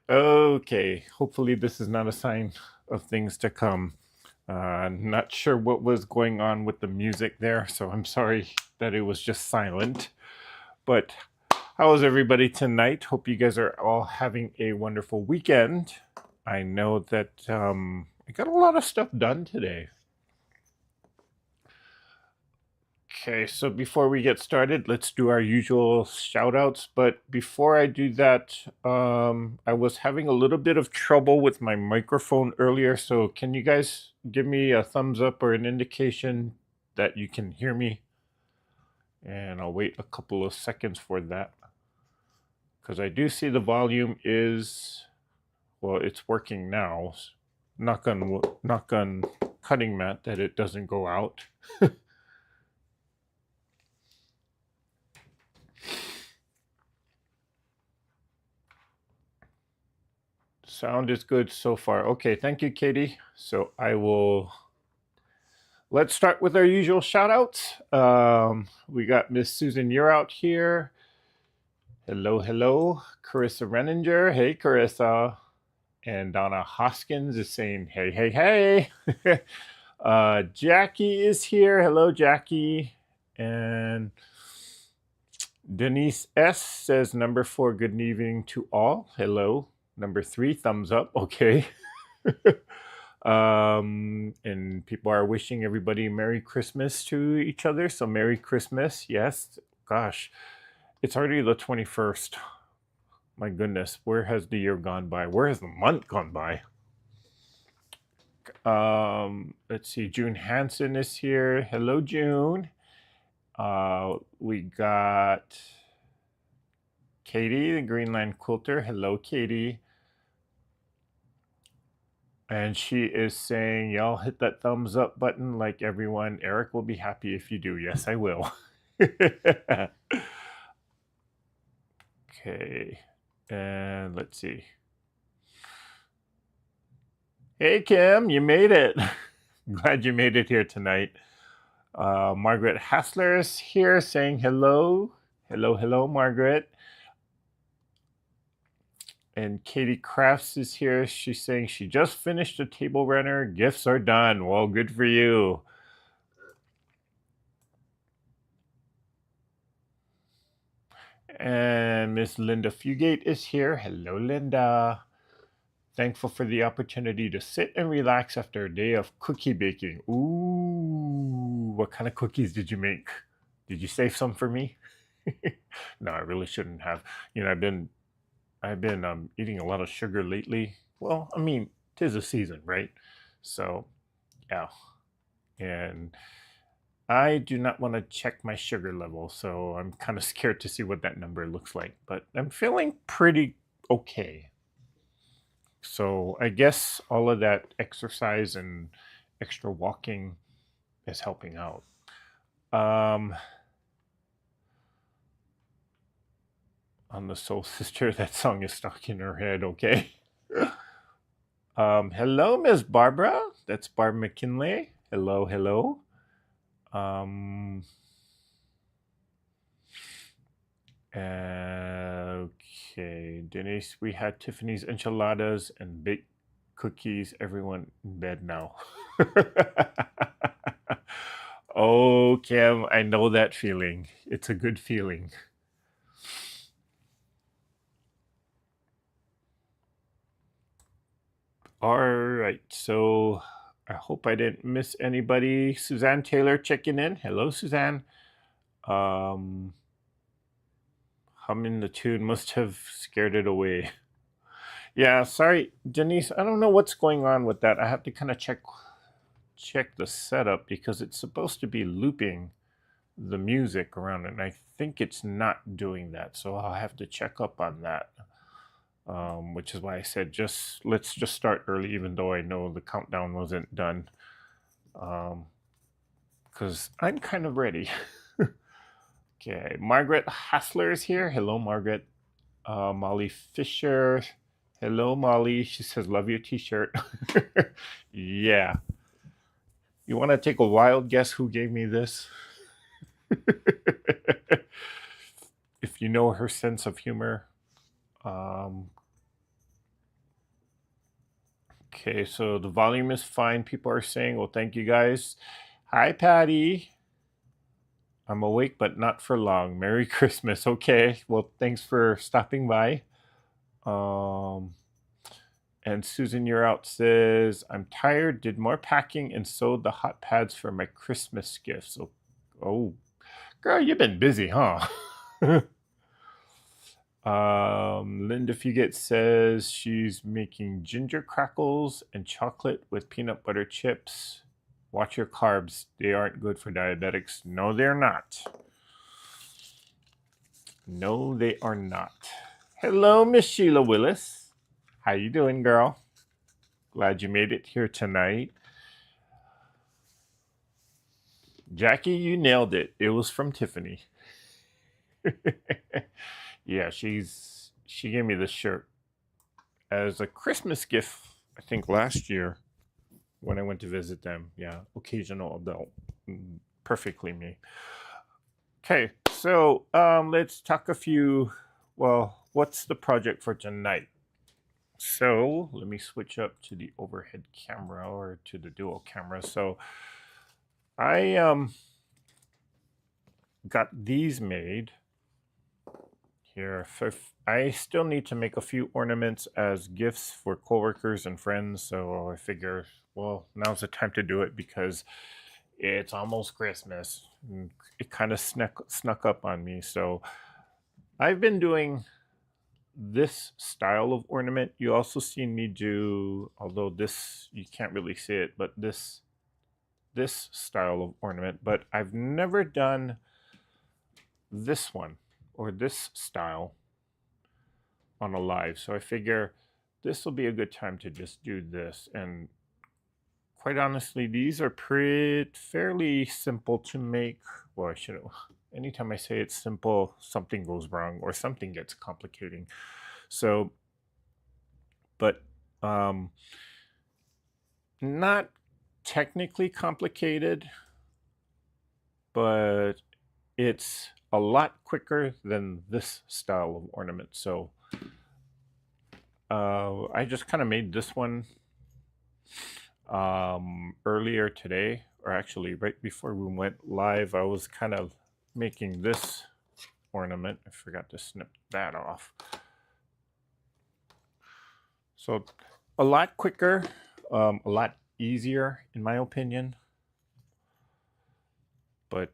Okay, hopefully this is not a sign of things to come. Not sure what was going on with the music there, so I'm sorry that it was just silent. But how is everybody tonight? Hope you guys are all having a wonderful weekend. I know that I got a lot of stuff done today. Okay, so before we get started, let's do our usual shout outs. But before I do that, I was having a little bit of trouble with my microphone earlier. So can you guys give me a thumbs up or an indication that you can hear me? And I'll wait a couple of seconds for that. Because I do see the volume is, well, it's working now. Knock on cutting mat that it doesn't go out. Sound is good so far. Okay, thank you, Katie. So let's start with our usual shout outs. We got Miss Susan, you're out here. Hello, hello. Carissa Renninger. Hey, Carissa. And Donna Hoskins is saying, hey, hey, hey. Jackie is here. Hello, Jackie. And Denise S says, number 4, good evening to all. Hello. Number 3, thumbs up. Okay. And people are wishing everybody Merry Christmas to each other. So Merry Christmas. Yes. Gosh, it's already the 21st. My goodness, where has the year gone by? Where has the month gone by? Let's see. June Hansen is here. Hello, June. We got Katie, the Greenland Quilter. Hello, Katie. And she is saying, y'all hit that thumbs up button like everyone. Eric will be happy if you do. Yes, I will. Okay. And let's see. Hey, Kim, you made it. Glad you made it here tonight. Margaret Hassler is here saying hello. Hello, hello, Margaret. And Katie Crafts is here. She's saying she just finished a table runner. Gifts are done. Well, good for you. And Miss Linda Fugate is here. Hello, Linda. Thankful for the opportunity to sit and relax after a day of cookie baking. Ooh, what kind of cookies did you make? Did you save some for me? No, I really shouldn't have. You know, I've been eating a lot of sugar lately. Well, I mean, 'tis a season, right? So, yeah. And I do not want to check my sugar level, so I'm kind of scared to see what that number looks like. But I'm feeling pretty okay. So I guess all of that exercise and extra walking is helping out. On the Soul Sister, that song is stuck in her head. Okay. Hello, Miss Barbara. That's Barb McKinley. Hello, hello. Okay, Denise, we had Tiffany's enchiladas and baked cookies. Everyone in bed now. Oh, Kim, I know that feeling. It's a good feeling. All right, so I hope I didn't miss anybody. Suzanne Taylor checking in. Hello, Suzanne. Humming the tune must have scared it away. Yeah, sorry, Denise. I don't know what's going on with that. I have to kind of check the setup because it's supposed to be looping the music around it, and I think it's not doing that. So I'll have to check up on that. Which is why I said let's just start early, even though I know the countdown wasn't done. Because I'm kind of ready. Okay, Margaret Hassler is here. Hello, Margaret. Molly Fisher. Hello, Molly. She says, love your t-shirt. Yeah. You want to take a wild guess who gave me this? If you know her sense of humor, Um, okay, so the volume is fine. People are saying, well, thank you guys. Hi, Patty. I'm awake, but not for long. Merry Christmas. Okay, well, thanks for stopping by. Um, and Susan, you're out says, I'm tired, did more packing, and sewed the hot pads for my Christmas gifts. So, oh, girl, you've been busy, huh? Linda Fugit says she's making ginger crackles and chocolate with peanut butter chips. Watch your carbs. They aren't good for diabetics. No, they're not. No, they are not. Hello, Miss Sheila Willis. How you doing, girl? Glad you made it here tonight. Jackie, you nailed it. It was from Tiffany. Yeah, she gave me this shirt as a Christmas gift, I think last year when I went to visit them. Yeah, occasional adult. Perfectly me. Okay, so let's talk a few. Well, what's the project for tonight? So let me switch up to the overhead camera or to the dual camera. So I got these made here. I still need to make a few ornaments as gifts for coworkers and friends. So I figure, well, now's the time to do it because it's almost Christmas. It kind of snuck up on me. So I've been doing this style of ornament. You also seen me do, although this you can't really see it, but this style of ornament. But I've never done this one or this style on a live. So I figure this will be a good time to just do this. And quite honestly, these are fairly simple to make. Well, I should. Anytime I say it's simple, something goes wrong or something gets complicating. So, but not technically complicated, but it's a lot quicker than this style of ornament. So I just kind of made this one earlier today, or actually right before we went live. I was kind of making this ornament. I forgot to snip that off. So a lot quicker, a lot easier in my opinion. But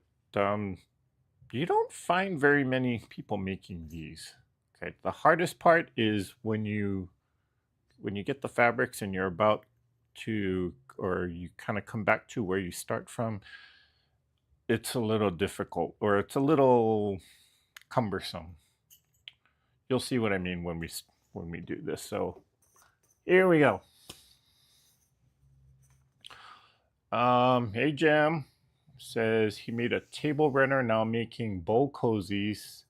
you don't find very many people making these. Okay, the hardest part is when you get the fabrics and you're about to, or you kind of come back to where you start from. It's a little difficult, or it's a little cumbersome. You'll see what I mean when we do this. So here we go. Hey Jam says he made a table runner, now making bowl cozies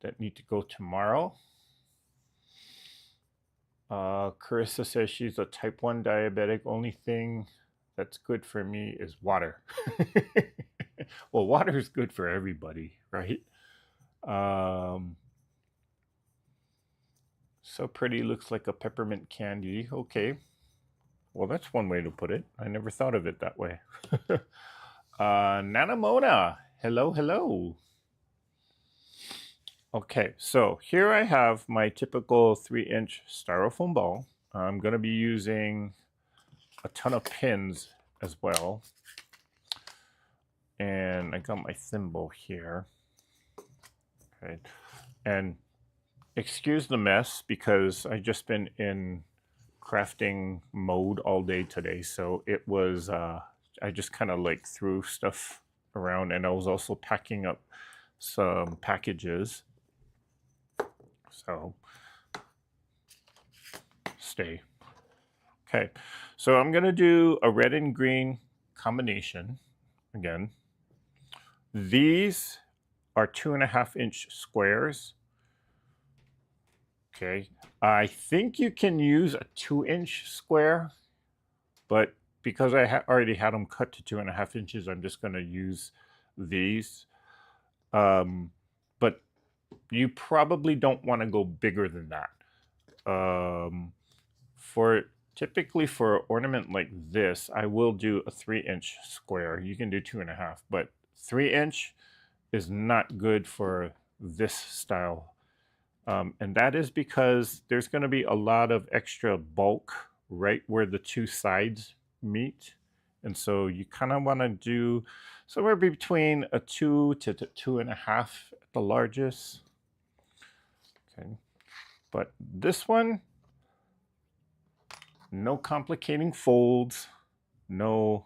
that need to go tomorrow. Carissa says she's a type 1 diabetic. Only thing that's good for me is water. Well, water is good for everybody, right? So pretty, looks like a peppermint candy. Okay. Well, that's one way to put it. I never thought of it that way. Nanamona, hello, hello. Okay, so here I have my typical 3-inch styrofoam ball. I'm going to be using a ton of pins as well. And I got my thimble here. Okay, and excuse the mess because I just been in crafting mode all day today. So it was, I just kind of like threw stuff around, and I was also packing up some packages. So stay. Okay, so I'm gonna do a red and green combination again. These are 2.5-inch squares. Okay, I think you can use a 2-inch square, but because I already had them cut to 2.5 inches, I'm just gonna use these. But you probably don't want to go bigger than that. For typically for an ornament like this, I will do a 3-inch square. You can do 2.5, but 3-inch is not good for this style. And that is because there's going to be a lot of extra bulk right where the two sides meet. And so you kind of want to do somewhere between a 2 to 2.5 at the largest. Okay. But this one, no complicating folds, no,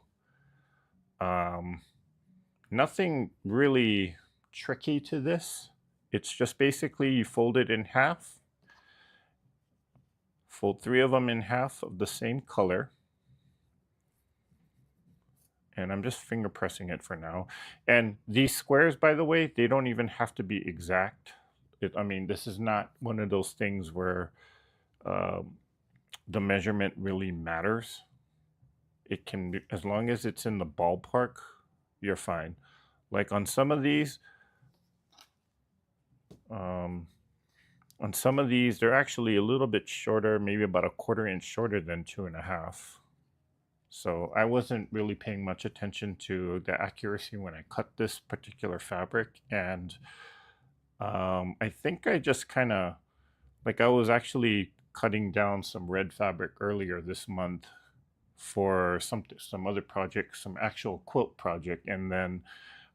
nothing really tricky to this. It's just basically you fold it in half, fold 3 of them in half of the same color. And I'm just finger pressing it for now. And these squares, by the way, they don't even have to be exact. I mean, this is not one of those things where the measurement really matters. It can be, as long as it's in the ballpark, you're fine. Like on some of these, they're actually a little bit shorter, maybe about a 1/4 inch shorter than 2.5. So I wasn't really paying much attention to the accuracy when I cut this particular fabric. And I think I just kind of, like I was actually cutting down some red fabric earlier this month for some other project, some actual quilt project. And then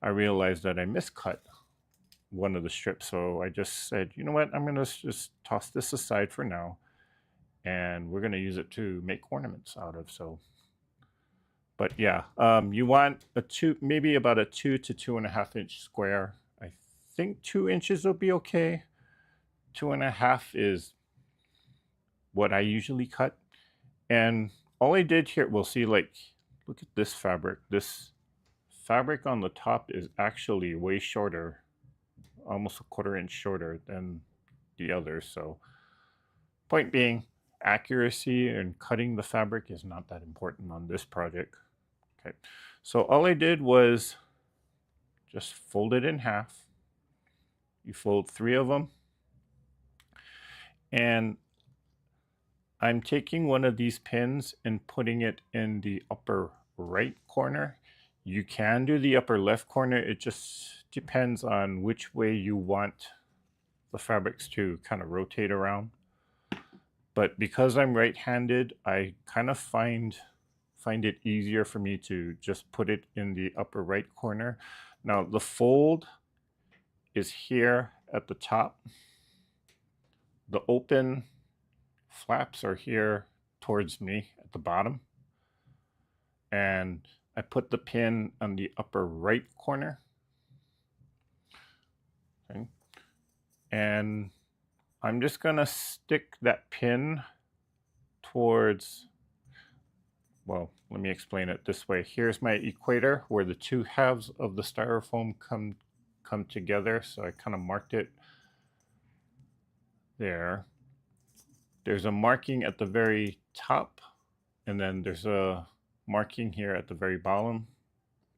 I realized that I miscut one of the strips. So I just said, you know what, I'm going to just toss this aside for now. And we're going to use it to make ornaments out of. So, but yeah, you want maybe about a 2 to 2.5 inch square. I think 2 inches will be okay. 2.5 is what I usually cut. And all I did here, we'll see, like, look at this fabric. This fabric on the top is actually way shorter, almost a 1/4 inch shorter than the others. So point being, accuracy and cutting the fabric is not that important on this project. Okay, so all I did was just fold it in half. You fold 3 of them. And I'm taking one of these pins and putting it in the upper right corner. You can do the upper left corner. It just depends on which way you want the fabrics to kind of rotate around. But because I'm right-handed, I kind of find it easier for me to just put it in the upper right corner. Now the fold is here at the top. The open flaps are here towards me at the bottom. And I put the pin on the upper right corner. Okay. And I'm just going to stick that pin towards, well, let me explain it this way. Here's my equator where the two halves of the styrofoam come together. So I kind of marked it there. There's a marking at the very top, and then there's a marking here at the very bottom.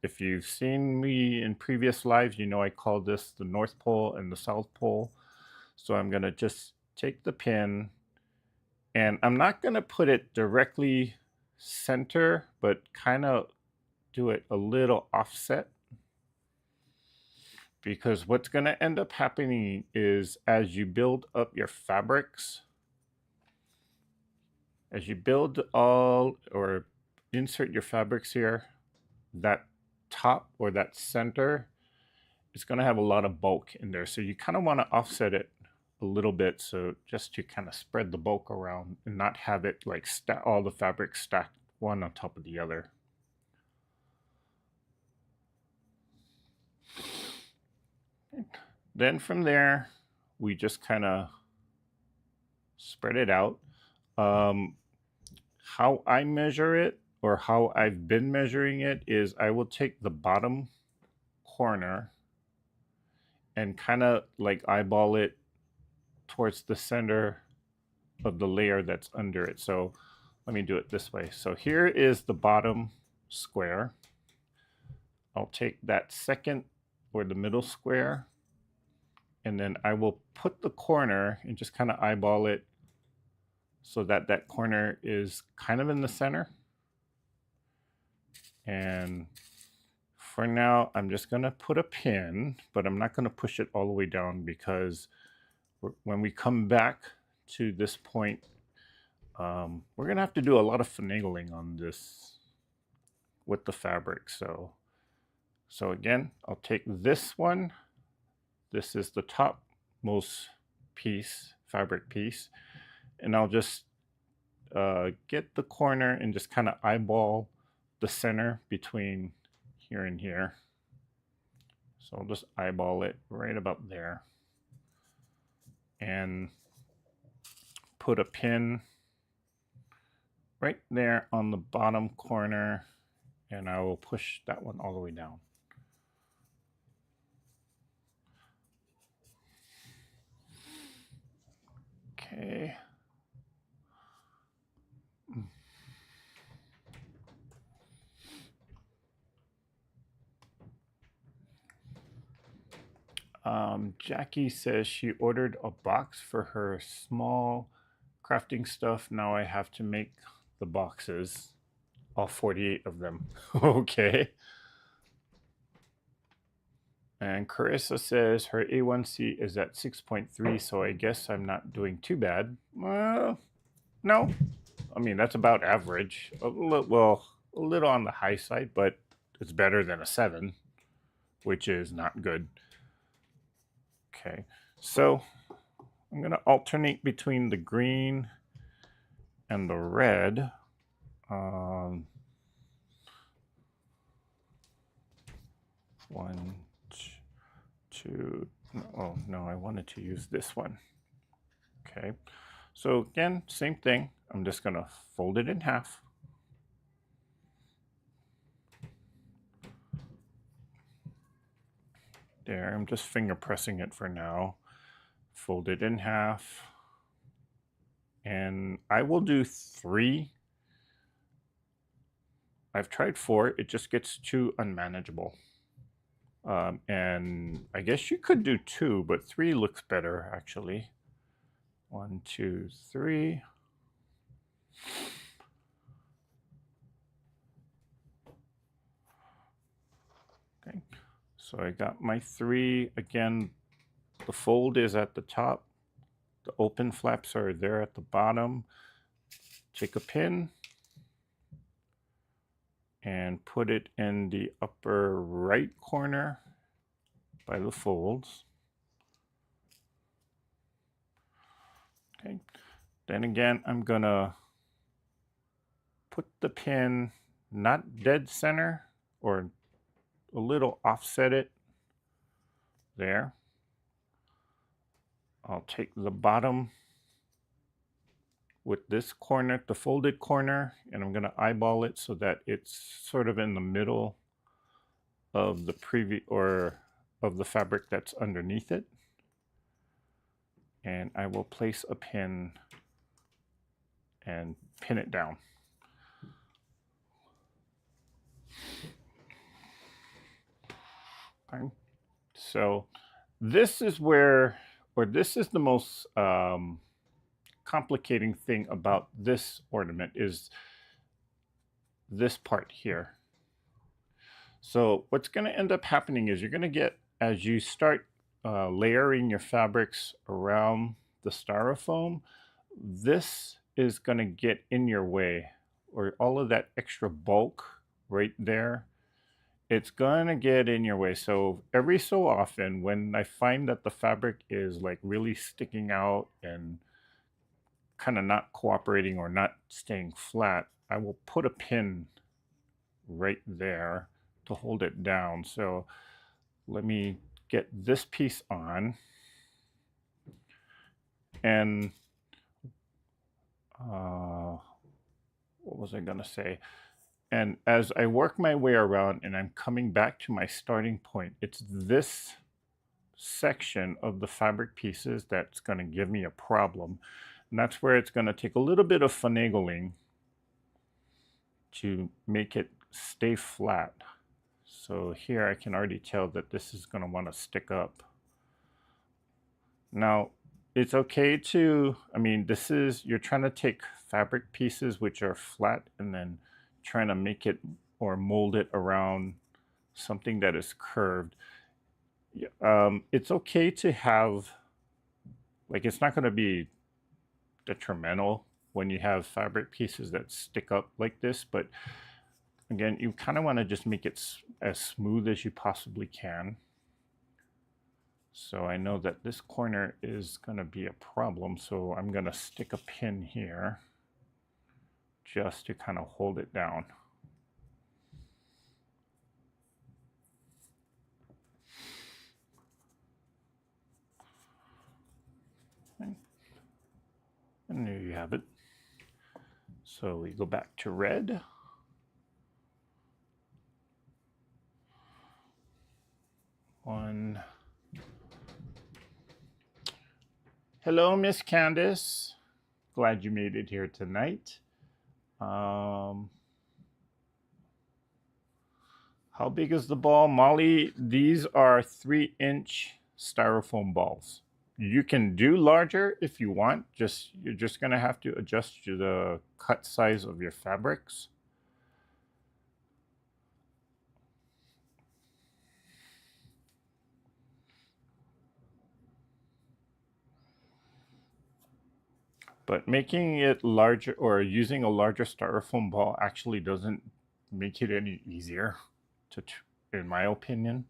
If you've seen me in previous lives, you know I call this the North Pole and the South Pole. So I'm going to just take the pin, and I'm not going to put it directly center, but kind of do it a little offset. Because what's going to end up happening is as you build up your fabrics, as you build all or insert your fabrics here, that top or that center is going to have a lot of bulk in there. So you kind of want to offset it a little bit, so just to kind of spread the bulk around and not have it like all the fabric stacked one on top of the other. Then from there, we just kind of spread it out. How I measure it, or how I've been measuring it, is I will take the bottom corner and kind of like eyeball it towards the center of the layer that's under it. So let me do it this way. So here is the bottom square. I'll take that second or the middle square and then I will put the corner and just kind of eyeball it so that that corner is kind of in the center. And for now, I'm just going to put a pin, but I'm not going to push it all the way down because when we come back to this point, we're going to have to do a lot of finagling on this with the fabric. So again, I'll take this one. This is the topmost piece, fabric piece, and I'll just get the corner and just kind of eyeball the center between here and here. So I'll just eyeball it right about there and put a pin right there on the bottom corner, and I will push that one all the way down. Okay. Jackie says she ordered a box for her small crafting stuff. Now I have to make the boxes, all 48 of them. Okay. And Carissa says her A1C is at 6.3, so I guess I'm not doing too bad. Well, no. I mean, that's about average. Well, a little on the high side, but it's better than a 7, which is not good. Okay, so I'm going to alternate between the green and the red. One, two, oh no, I wanted to use this one. Okay, so again, same thing. I'm just going to fold it in half. There, I'm just finger pressing it for now. Fold it in half. And I will do 3. I've tried 4. It just gets too unmanageable. And I guess you could do 2, but 3 looks better actually. 1, 2, 3. Okay, so I got my 3. Again, the fold is at the top. The open flaps are there at the bottom. Take a pin and put it in the upper right corner by the folds. Okay, then again, I'm gonna put the pin not dead center or a little offset it there. I'll take the bottom with this corner, the folded corner, and I'm going to eyeball it so that it's sort of in the middle of the previous or of the fabric that's underneath it. And I will place a pin and pin it down. Okay. So this is where, or this is the most complicating thing about this ornament is this part here. So what's going to end up happening is you're going to get, as you start layering your fabrics around the styrofoam, this is going to get in your way, or all of that extra bulk right there, it's going to get in your way. So every so often when I find that the fabric is like really sticking out and kind of not cooperating or not staying flat, I will put a pin right there to hold it down. So let me get this piece on, and what was I gonna say? And as I work my way around and I'm coming back to my starting point, it's this section of the fabric pieces that's going to give me a problem. And that's where it's going to take a little bit of finagling to make it stay flat. So here I can already tell that this is going to want to stick up. Now, it's okay to, I mean, this is, you're trying to take fabric pieces which are flat and then trying to make it or mold it around something that is curved. It's okay to have, like, it's not going to be detrimental when you have fabric pieces that stick up like this, but again, you kind of want to just make it as smooth as you possibly can. So I know that this corner is going to be a problem, so I'm going to stick a pin here just to kind of hold it down. And there you have it. So we go back to red. One. Hello, Miss Candace. Glad you made it here tonight. How big is the ball? Molly, these are 3-inch styrofoam balls. You can do larger if you want. You're just gonna have to adjust to the cut size of your fabrics. But making it larger or using a larger styrofoam ball actually doesn't make it any easier, in my opinion.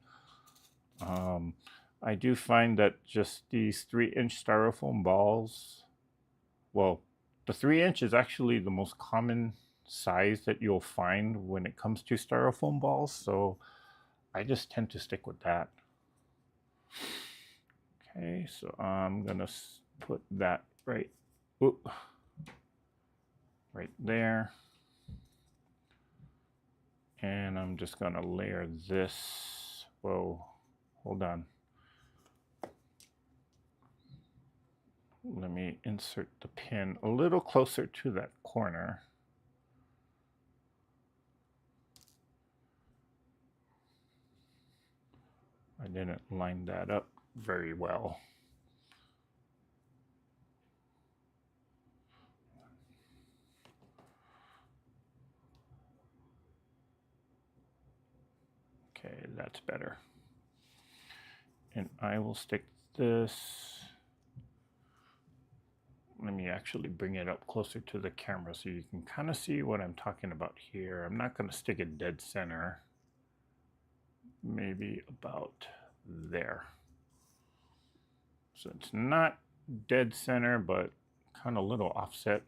I do find that just these 3-inch styrofoam balls, well, the 3-inch is actually the most common size that you'll find when it comes to styrofoam balls, so I just tend to stick with that. Okay, so I'm gonna put that right there. And I'm just gonna layer this. Whoa, hold on. Let me insert the pin a little closer to that corner. I didn't line that up very well. Okay, that's better. And I will stick this. Let me actually bring it up closer to the camera so you can kind of see what I'm talking about here. I'm not going to stick it dead center. Maybe about there. So it's not dead center, but kind of a little offset.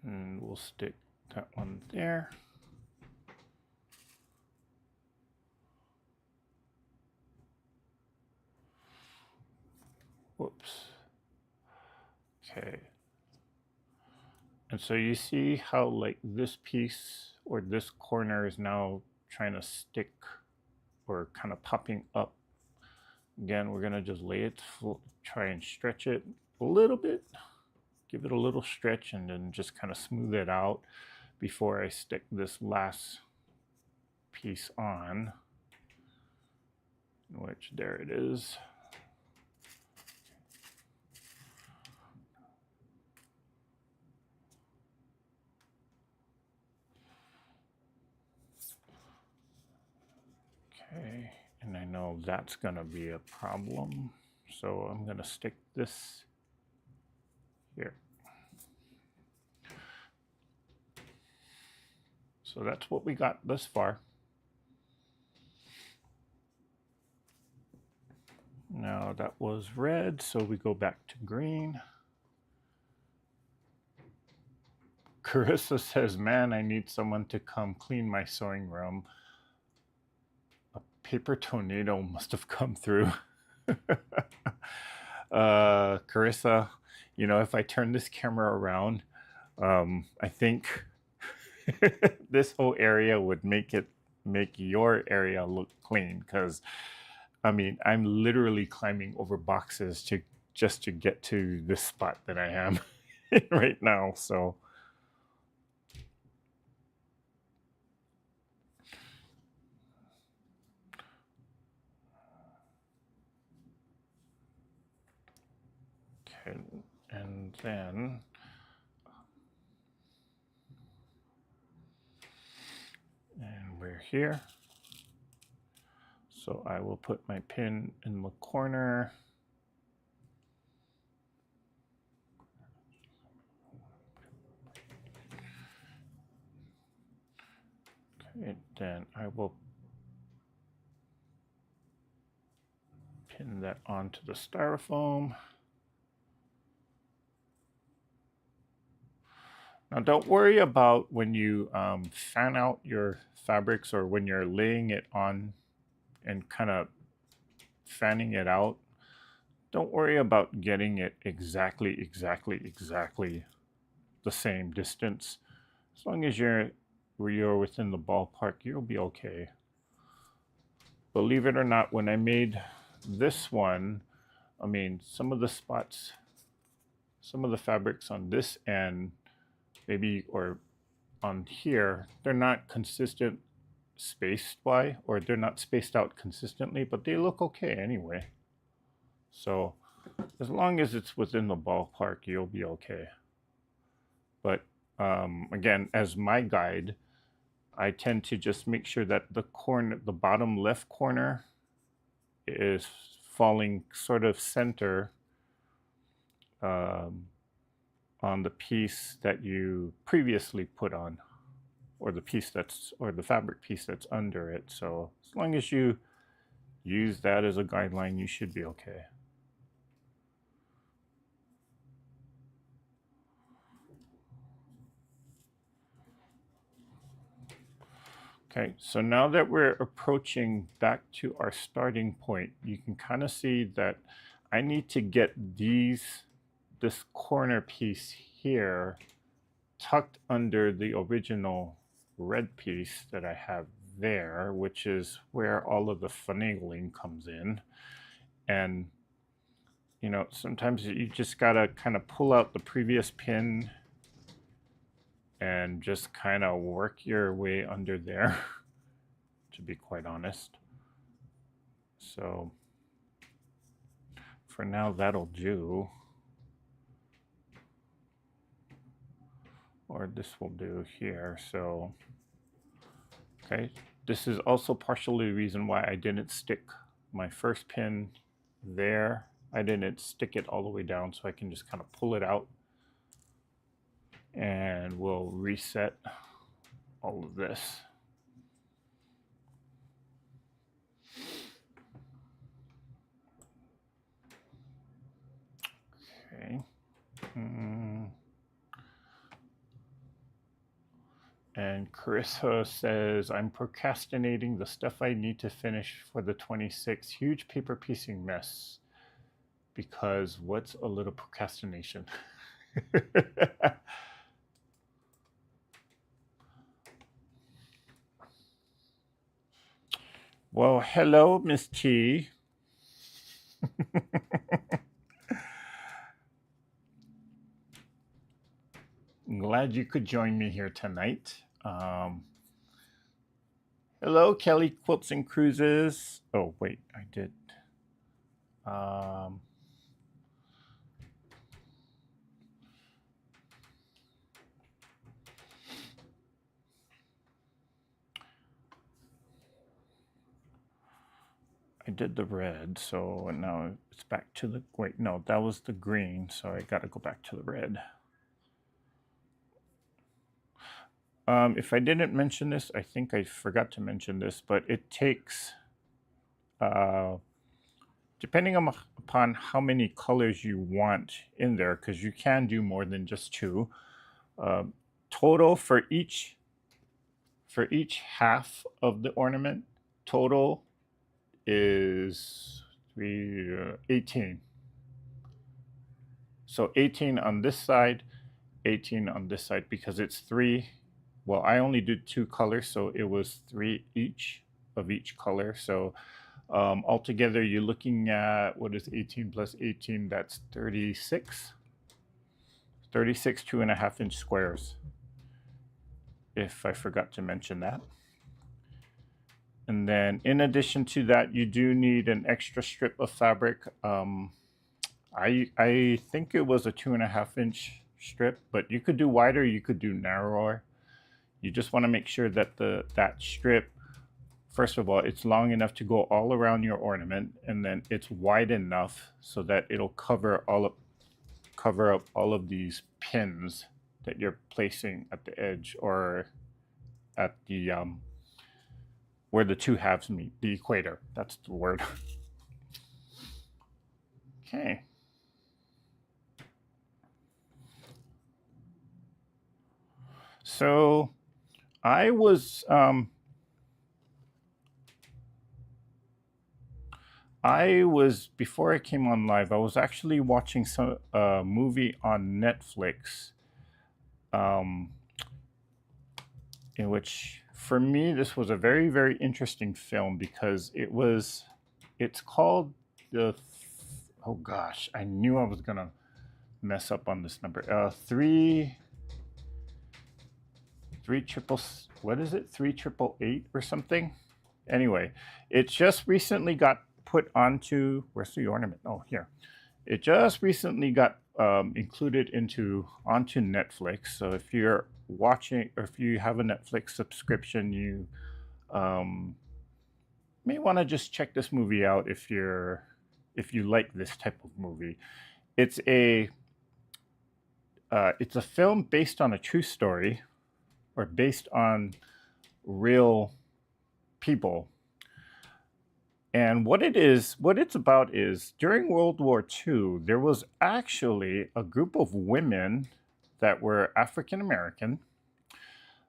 And we'll stick that one there. Whoops. Okay. And so you see how like this piece or this corner is now trying to stick or kind of popping up. Again, we're gonna just lay it, try and stretch it a little bit, give it a little stretch, and then just kind of smooth it out before I stick this last piece on, which there it is. Okay, and I know that's gonna be a problem, so I'm gonna stick this here. So that's what we got thus far. Now that was red, so we go back to green. Carissa says, man, I need someone to come clean my sewing room. A paper tornado must have come through. Carissa, You know, if I turn this camera around, I think this whole area would make your area look clean, because I mean, I'm literally climbing over boxes to just to get to this spot that I am right now. So okay, and then we're here. So I will put my pin in the corner. Okay, then I will pin that onto the styrofoam. Now don't worry about when you fan out your fabrics, or when you're laying it on and kind of fanning it out. Don't worry about getting it exactly the same distance. As long as you're within the ballpark, you'll be okay. Believe it or not, when I made this one, I mean, some of the spots, some of the fabrics on this end, maybe, or on here, they're not consistent spaced by, or they're not spaced out consistently, but they look okay anyway. So as long as it's within the ballpark, you'll be okay. But again, as my guide, I tend to just make sure that the corner, the bottom left corner, is falling sort of center on the piece that you previously put on, or the piece that's, or the fabric piece that's under it. So as long as you use that as a guideline, you should be okay. Okay, so now that we're approaching back to our starting point, you can kind of see that I need to get this corner piece here tucked under the original red piece that I have there, which is where all of the finagling comes in. And you know, sometimes you just gotta kind of pull out the previous pin and just kind of work your way under there, to be quite honest. So for now, that'll do. Or this will do here. So, okay. This is also partially the reason why I didn't stick my first pin there. I didn't stick it all the way down, so I can just kind of pull it out. And we'll reset all of this. Okay. And Carissa says, I'm procrastinating the stuff I need to finish for the 26th. Huge paper piecing mess. Because what's a little procrastination? Well, hello, Miss T. I'm glad you could join me here tonight. Hello, Kelly Quilts and Cruises. Oh, wait, I did. I did the red, so now it's back to the, wait, no, that was the green, so I gotta go back to the red. If I didn't mention this, I think I forgot to mention this, but it takes, depending upon how many colors you want in there, because you can do more than just two, total for each half of the ornament, total is 18. So 18 on this side, 18 on this side, because it's three. Well, I only did two colors, so it was three each of each color. So altogether, you're looking at, what is 18 plus 18? That's 36. 36 2.5-inch squares, if I forgot to mention that. And then in addition to that, you do need an extra strip of fabric. I think it was a 2.5-inch strip, but you could do wider, you could do narrower. You just want to make sure that that strip, first of all, it's long enough to go all around your ornament, and then it's wide enough so that it'll cover up all of these pins that you're placing at the edge, or at the where the two halves meet, the equator. That's the word. Okay. So I was before I came on live, I was actually watching some movie on Netflix, in which, for me, this was a very, very interesting film, because it's called oh gosh, I knew I was gonna mess up on this number. Three triple, what is it? 3888 or something. Anyway, it just recently got put onto, where's the ornament? Oh, here. It just recently got included onto Netflix. So if you're watching, or if you have a Netflix subscription, you may want to just check this movie out if you like this type of movie. It's a film based on a true story, or based on real people. And what it's about is, during World War II, there was actually a group of women that were African American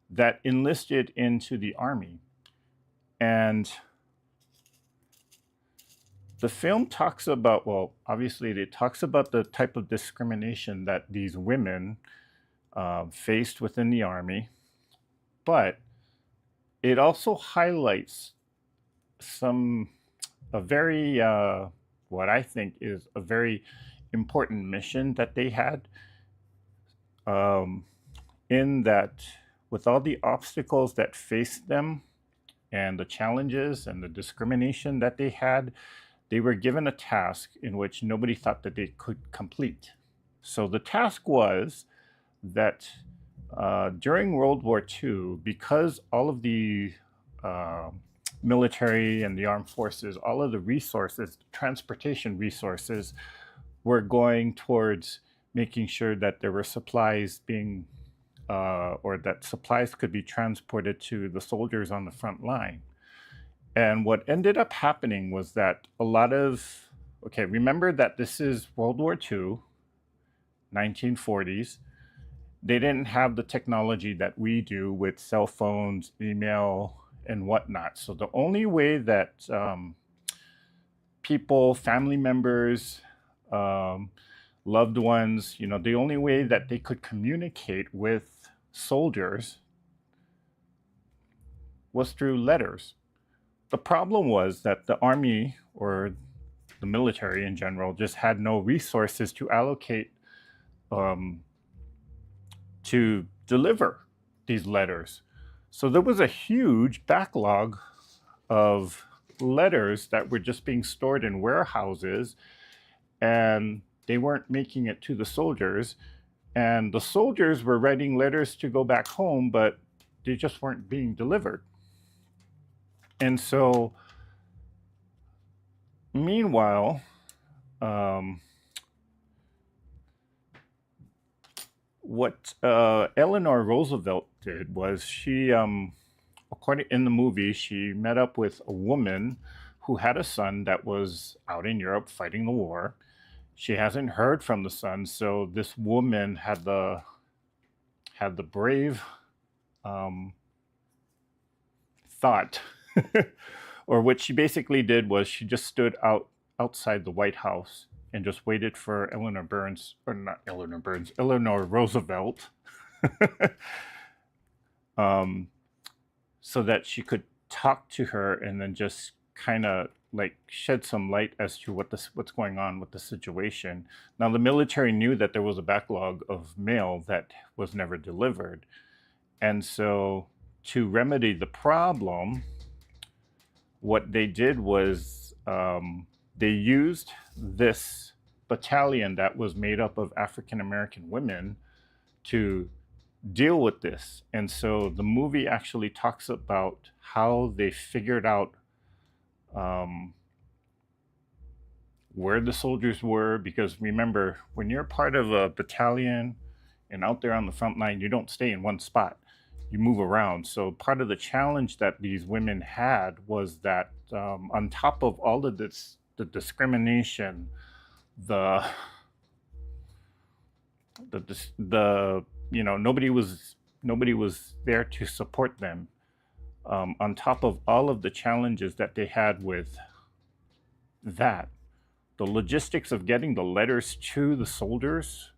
that enlisted into the army. And the film talks about, well, obviously it talks about the type of discrimination that these women faced within the army, but it also highlights a very, what I think is a very important mission that they had, in that, with all the obstacles that faced them, and the challenges and the discrimination that they had, they were given a task in which nobody thought that they could complete. So the task was that during World War II, because all of the military and the armed forces, all of the resources, transportation resources, were going towards making sure that there were supplies being, or that supplies could be transported to the soldiers on the front line. And what ended up happening was that a lot of, okay, remember that this is World War II, 1940s. They didn't have the technology that we do with cell phones, email, and whatnot. So the only way that people, family members, loved ones, the only way that they could communicate with soldiers was through letters. The problem was that the army, or the military in general, just had no resources to allocate to deliver these letters. So there was a huge backlog of letters that were just being stored in warehouses, and they weren't making it to the soldiers. And the soldiers were writing letters to go back home, but they just weren't being delivered. And so, meanwhile, what Eleanor Roosevelt did was, she, according in the movie, she met up with a woman who had a son that was out in Europe fighting the war. She hasn't heard from the son, so this woman had the brave thought, or what she basically did was, she just stood outside the White House, and just waited for Eleanor Burns, or not Eleanor Burns, Eleanor Roosevelt, um, so that she could talk to her and then just kind of like shed some light as to what's going on with the situation. Now the military knew that there was a backlog of mail that was never delivered, and so to remedy the problem, what they did was they used this battalion that was made up of African American women to deal with this. And so the movie actually talks about how they figured out um, where the soldiers were. Because remember, when you're part of a battalion and out there on the front line, you don't stay in one spot, you move around. So part of the challenge that these women had was that on top of all of this, the discrimination, the nobody was there to support them. On top of all of the challenges that they had with that, the logistics of getting the letters to the soldiers,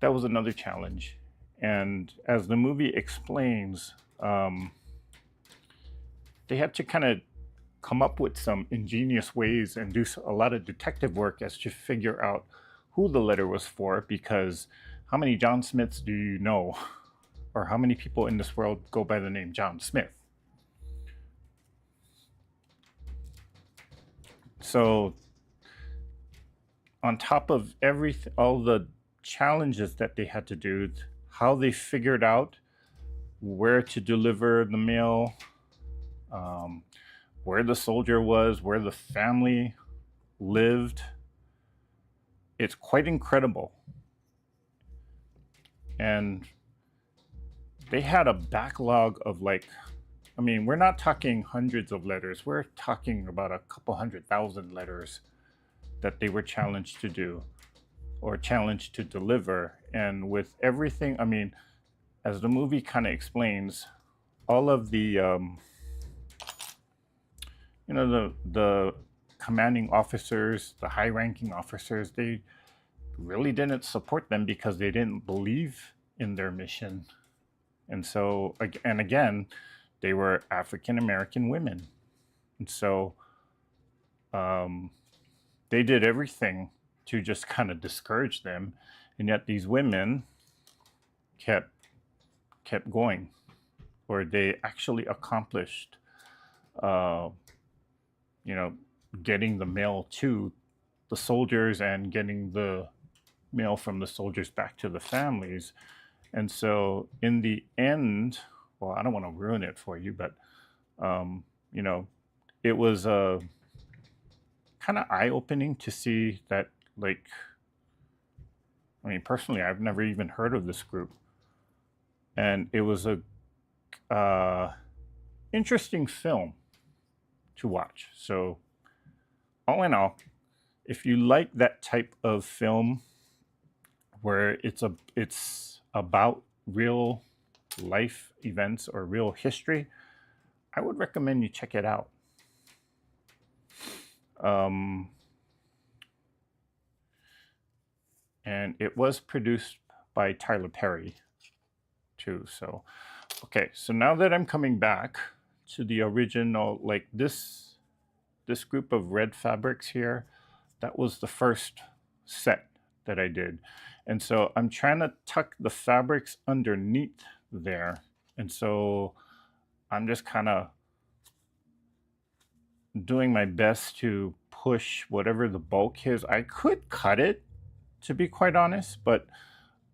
that was another challenge. And as the movie explains, they had to kind of come up with some ingenious ways and do a lot of detective work as to figure out who the letter was for, because how many John Smiths do you know? Or how many people in this world go by the name John Smith? So on top of everything, all the challenges that they had to do, how they figured out where to deliver the mail, where the soldier was, where the family lived, it's quite incredible. And they had a backlog of we're not talking hundreds of letters. We're talking about a couple 100,000 letters that they were challenged to do or challenged to deliver. And with everything, as the movie kind of explains, all of the, the commanding officers, the high-ranking officers, they really didn't support them because they didn't believe in their mission. And so, and again, they were African American women. And so they did everything to just kind of discourage them. And yet these women kept going, or they actually accomplished, getting the mail to the soldiers and getting the mail from the soldiers back to the families. And so in the end, well, I don't want to ruin it for you, but, it was kind of eye-opening to see that, personally, I've never even heard of this group. And it was a interesting film to watch. So all in all, if you like that type of film where it's about real life events or real history, I would recommend you check it out. And it was produced by Tyler Perry too. So, okay, so now that I'm coming back to the original, this group of red fabrics here, that was the first set that I did. And so I'm trying to tuck the fabrics underneath there. And so I'm just kind of doing my best to push whatever the bulk is. I could cut it, to be quite honest, but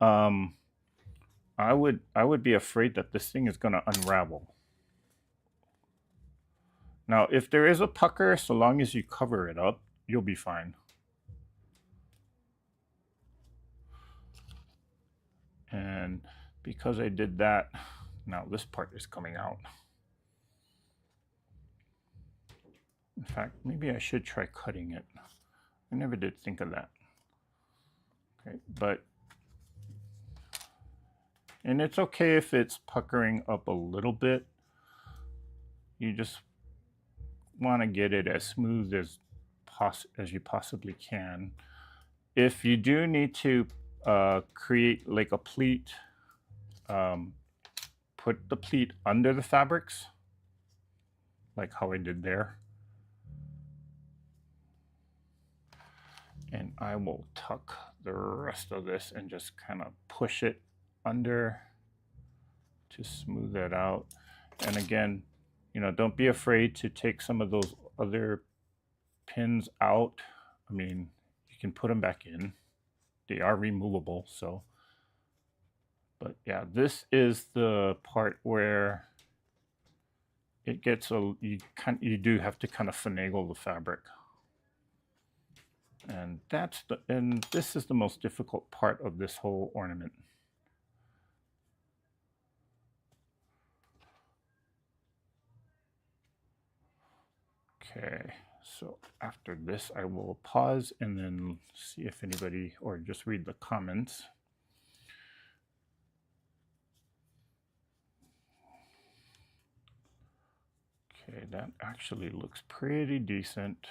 I would be afraid that this thing is going to unravel. Now, if there is a pucker, so long as you cover it up, you'll be fine. And because I did that, now this part is coming out. In fact, maybe I should try cutting it. I never did think of that. Okay, and it's okay if it's puckering up a little bit. You just want to get it as smooth as as you possibly can. If you do need to create like a pleat, put the pleat under the fabrics, like how I did there. And I will tuck the rest of this and just kind of push it under to smooth that out. And again, you know, don't be afraid to take some of those other pins out. I mean, you can put them back in. They are removable, so. But yeah, this is the part where it gets you do have to kind of finagle the fabric. And this is the most difficult part of this whole ornament. Okay, so after this, I will pause and then see if anybody, or just read the comments. Okay, that actually looks pretty decent.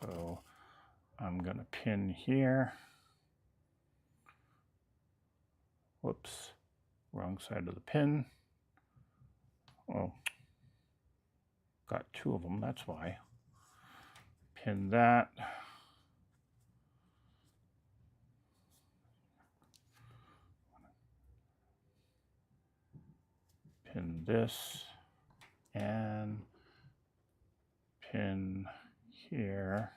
So I'm gonna pin here. Whoops, wrong side of the pin. Oh, got two of them, that's why. Pin that. Pin this and pin here.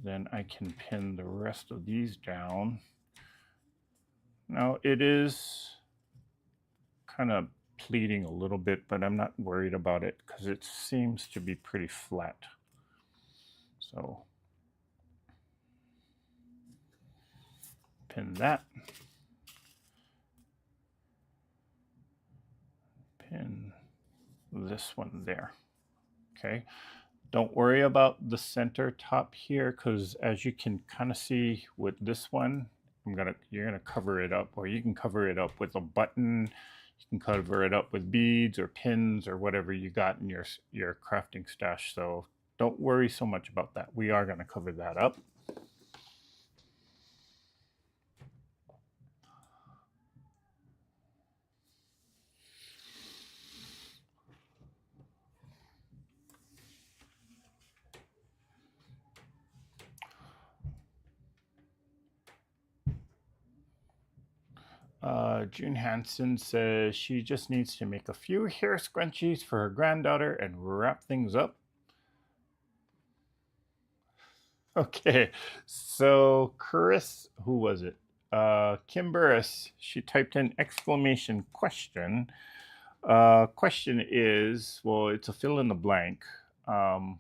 Then I can pin the rest of these down. Now it is kind of pleating a little bit, but I'm not worried about it because it seems to be pretty flat. So pin that. Pin this one there. Okay. Don't worry about the center top here, because as you can kind of see with this one, you're gonna cover it up, or you can cover it up with a button. You can cover it up with beads or pins or whatever you got in your crafting stash. So don't worry so much about that. We are gonna cover that up. June Hansen says she just needs to make a few hair scrunchies for her granddaughter and wrap things up. Okay, so Chris, who was it? Kim Burris, she typed in exclamation question. Question is, well, it's a fill in the blank. I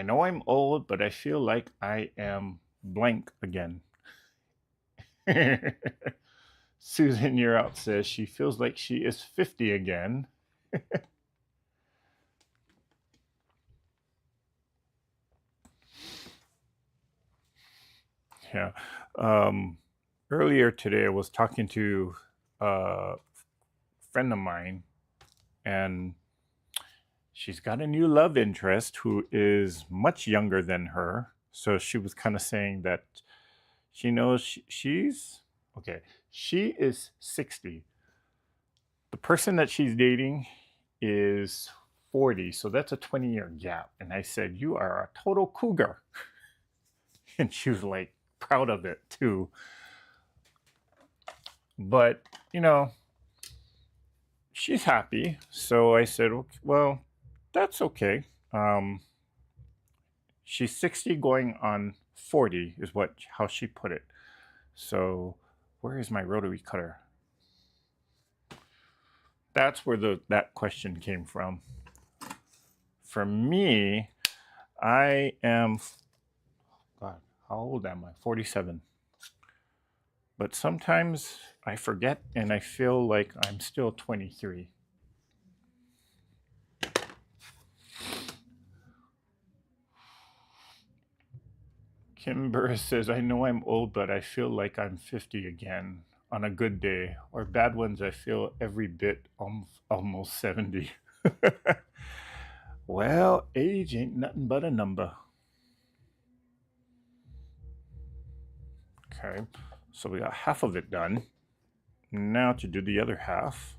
know I'm old, but I feel like I am blank again. Susan, you're out, says she feels like she is 50 again. Yeah. Earlier today, I was talking to a friend of mine, and she's got a new love interest who is much younger than her. So she was kind of saying that she knows she's okay. She is 60. The person that she's dating is 40. So that's a 20-year gap. And I said, "You are a total cougar." And she was like, proud of it too. But, you know, she's happy. So I said, well, that's okay. She's 60 going on 40 is how she put it. So where is my rotary cutter? That's where that question came from. For me, I am, God, how old am I? 47. But sometimes I forget and I feel like I'm still 23. Kim Burris says, I know I'm old, but I feel like I'm 50 again on a good day. Or bad ones, I feel every bit almost 70. Well, age ain't nothing but a number. Okay, so we got half of it done. Now to do the other half.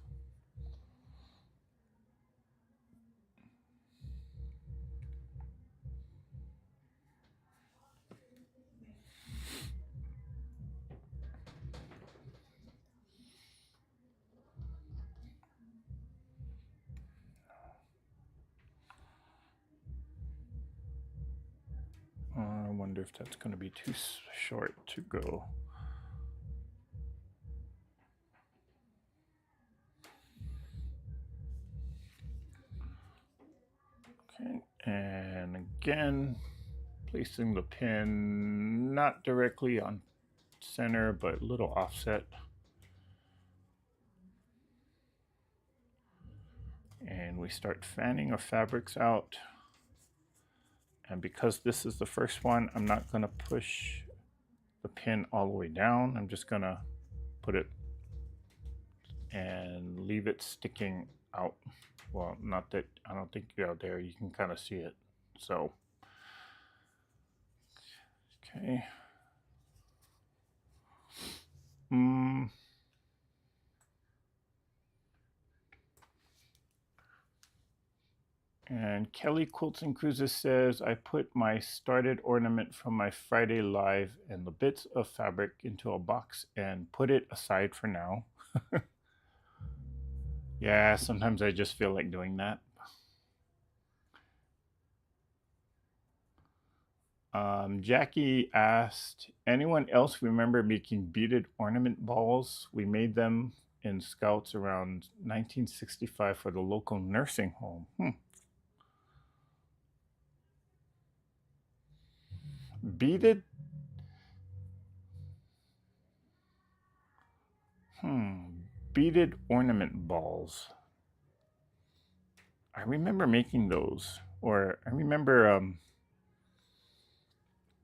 I wonder if that's going to be too short to go. Okay, and again, placing the pin not directly on center, but a little offset. And we start fanning our fabrics out. And because this is the first one, I'm not going to push the pin all the way down. I'm just going to put it and leave it sticking out. Well, not that, I don't think you're out there, you can kind of see it. So, okay. And Kelly Quilts and Cruises says, I put my started ornament from my Friday live and the bits of fabric into a box and put it aside for now. Yeah, sometimes I just feel like doing that. Jackie asked, anyone else remember making beaded ornament balls? We made them in Scouts around 1965 for the local nursing home. Beaded? Beaded ornament balls. I remember making those. Or I remember,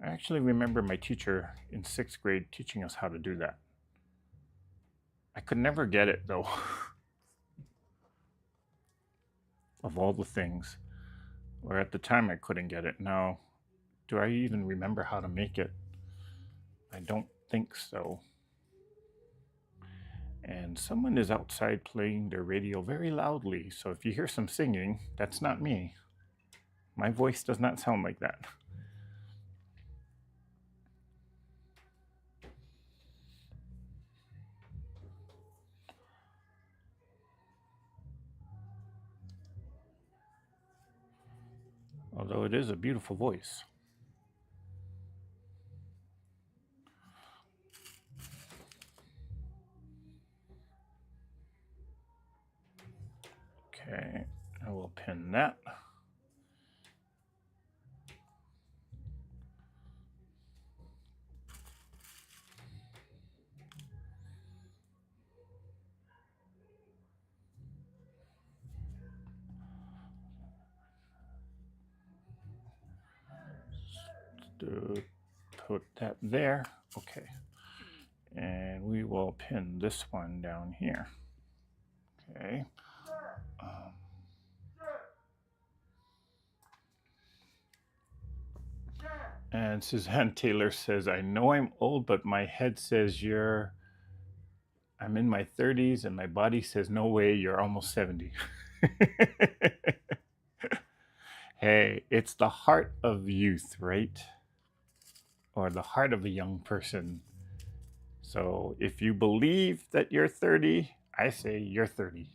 I actually remember my teacher in 6th grade teaching us how to do that. I could never get it though. Of all the things. Or at the time I couldn't get it. Now, do I even remember how to make it? I don't think so. And someone is outside playing their radio very loudly, so if you hear some singing, that's not me. My voice does not sound like that. Although it is a beautiful voice. Okay, I will pin that. To put that there. Okay. And we will pin this one down here. Okay. And Suzanne Taylor says, I know I'm old, but my head says I'm in my 30s, and my body says, no way, you're almost 70. Hey, it's the heart of youth, right? Or the heart of a young person. So if you believe that you're 30, I say you're 30.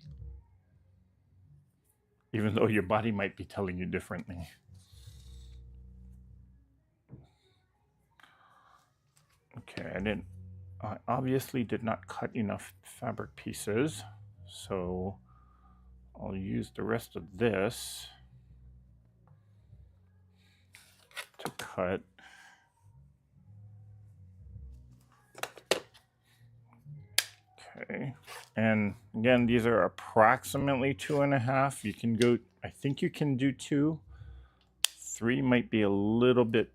Even though your body might be telling you differently. Okay, I obviously did not cut enough fabric pieces, so I'll use the rest of this to cut. Okay, and again, these are approximately 2.5. You can go, I think you can do 2. 3 might be a little bit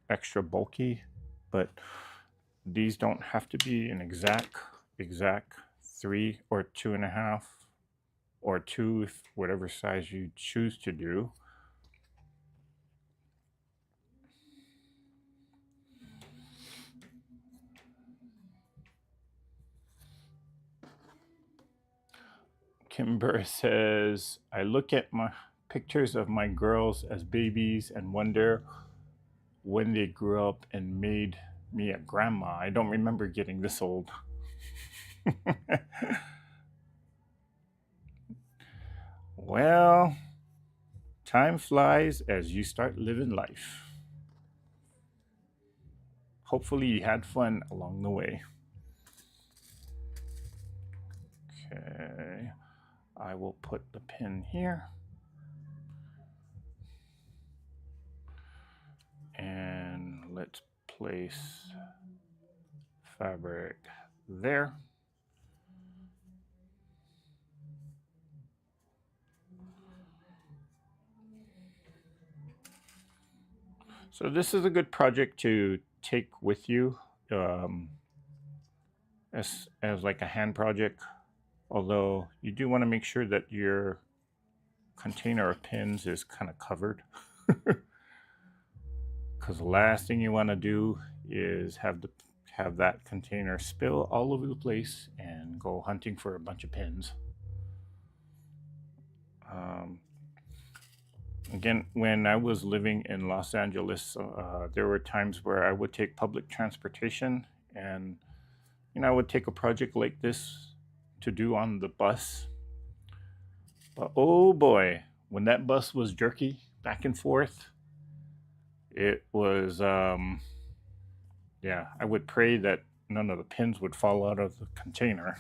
extra bulky, but these don't have to be an exact 3 or 2.5 or 2, whatever size you choose to do. Kimber says, I look at my pictures of my girls as babies and wonder when they grew up and made me a grandma. I don't remember getting this old. Well, time flies as you start living life. Hopefully, you had fun along the way. Okay, I will put the pin here. And let's place fabric there. So this is a good project to take with you as like a hand project. Although you do want to make sure that your container of pins is kind of covered. Because the last thing you want to do is have that container spill all over the place and go hunting for a bunch of pins. Again, when I was living in Los Angeles, there were times where I would take public transportation, and I would take a project like this to do on the bus. But oh boy, when that bus was jerky back and forth, it was yeah, I would pray that none of the pins would fall out of the container.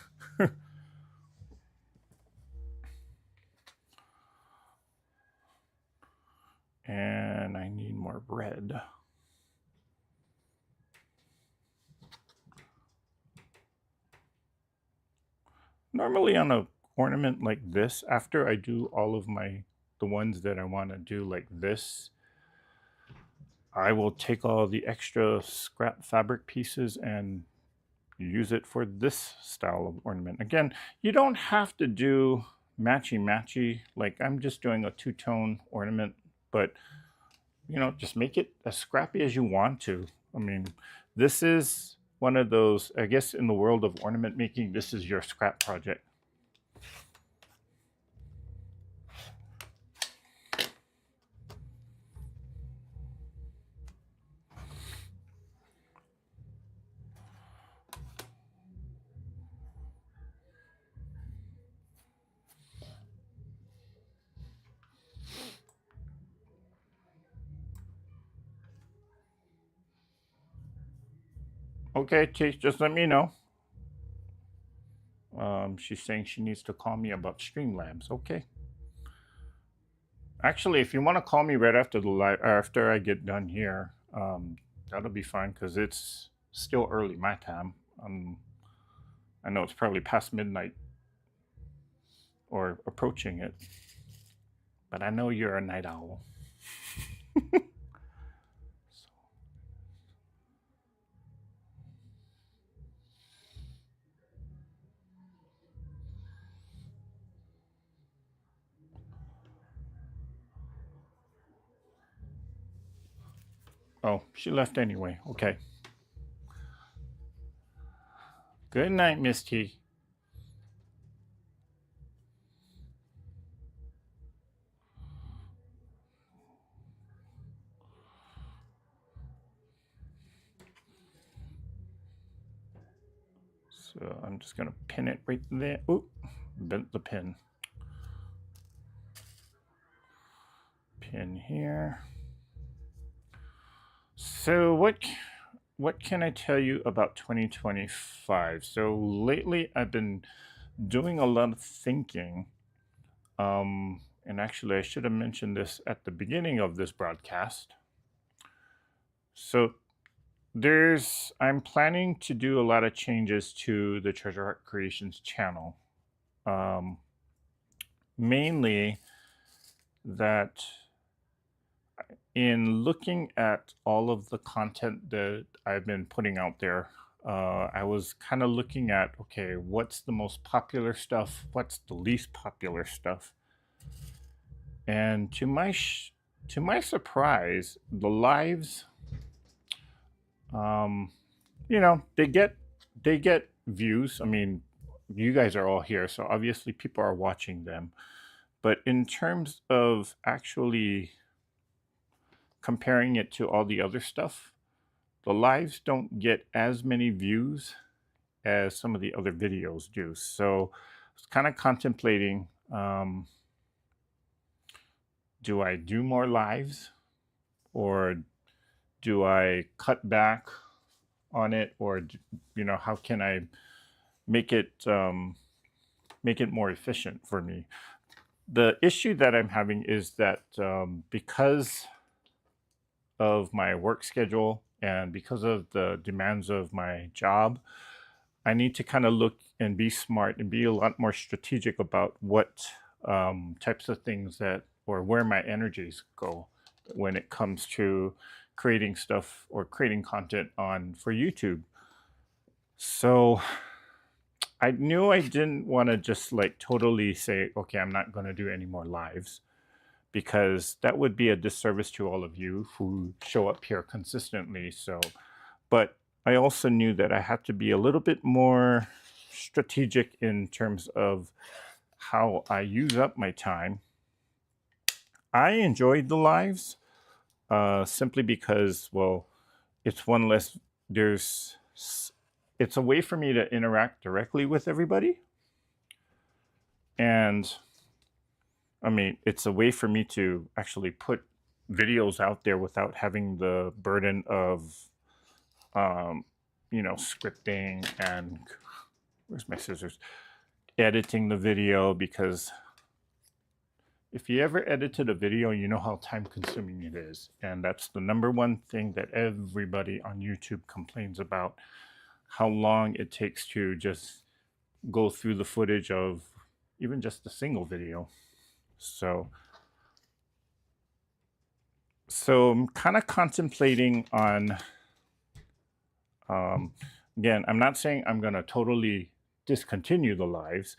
And I need more red. Normally on a ornament like this, after I do all of the ones that I want to do like this, I will take all the extra scrap fabric pieces and use it for this style of ornament. Again, you don't have to do matchy. Like I'm just doing a two-tone ornament, but just make it as scrappy as you want to. I mean, this is one of those, I guess in the world of ornament making, this is your scrap project. Okay, Chase, just let me know. She's saying she needs to call me about Streamlabs. Okay. Actually, if you want to call me right after the live, after I get done here, that'll be fine because it's still early my time. I know it's probably past midnight or approaching it, but I know you're a night owl. Oh, she left anyway. Okay. Good night, Miss T. So I'm just going to pin it right there. Oop, bent the pin. Pin here. So what can I tell you about 2025? So lately I've been doing a lot of thinking. And actually I should have mentioned this at the beginning of this broadcast. So I'm planning to do a lot of changes to the Treasure Heart Creations channel. Mainly that in looking at all of the content that I've been putting out there, I was kind of looking at, okay, what's the most popular stuff? What's the least popular stuff? And to my surprise, the lives, um, you know, they get views. I mean, you guys are all here, so obviously people are watching them. But in terms of actually comparing it to all the other stuff, the lives don't get as many views as some of the other videos do. So I was kind of contemplating, do I do more lives, or do I cut back on it, or you know, how can I make it make it more efficient for me? The issue that I'm having is that because of my work schedule and because of the demands of my job, I need to kind of look and be smart and be a lot more strategic about what types of things that, or where my energies go when it comes to creating stuff or creating content on for YouTube. So I knew I didn't want to just like totally say, okay, I'm not going to do any more lives, because that would be a disservice to all of you who show up here consistently. So, but I also knew that I had to be a little bit more strategic in terms of how I use up my time. I enjoyed the lives simply because, well, it's one less, there's, it's a way for me to interact directly with everybody. And I mean, it's a way for me to actually put videos out there without having the burden of, um, you know, scripting and where's my scissors? Editing the video, because if you ever edited a video, you know how time consuming it is. And that's the number one thing that everybody on YouTube complains about, how long it takes to just go through the footage of even just a single video. So I'm kind of contemplating on, again, I'm not saying I'm going to totally discontinue the lives,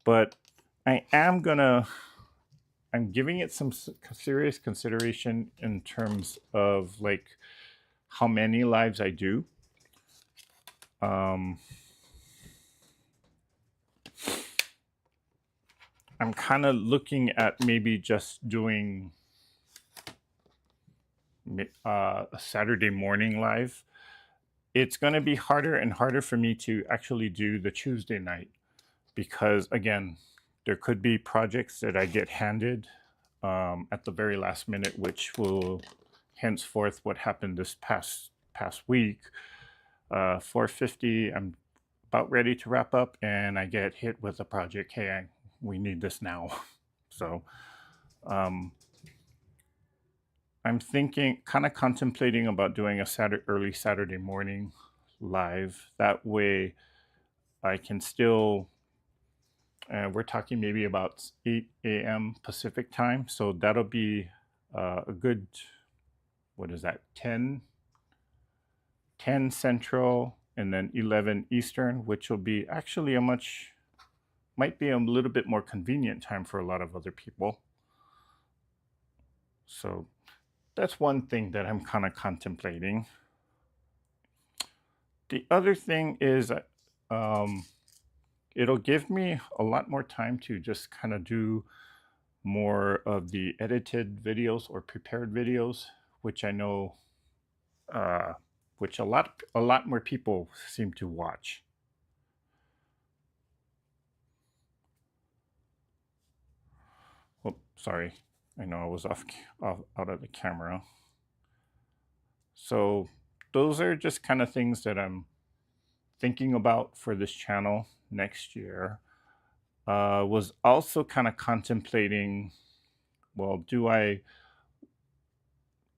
but I am going to, I'm giving it some serious consideration in terms of like how many lives I do. I'm kind of looking at maybe just doing a Saturday morning live. It's going to be harder and harder for me to actually do the Tuesday night, because again, there could be projects that I get handed at the very last minute, which will henceforth what happened this past week. 4:50, I'm about ready to wrap up, and I get hit with a project. Hey, we need this now. So um, I'm thinking, kind of contemplating about doing a early Saturday morning live. That way I can still, we're talking maybe about 8 a.m. Pacific time. So that'll be a good, what is that, 10 Central and then 11 Eastern, which will be actually might be a little bit more convenient time for a lot of other people. So that's one thing that I'm kind of contemplating. The other thing is it'll give me a lot more time to just kind of do more of the edited videos or prepared videos, which I know, which a lot more people seem to watch. Oh, sorry. I know I was out of the camera. So those are just kind of things that I'm thinking about for this channel next year. Was also kind of contemplating, well, do I,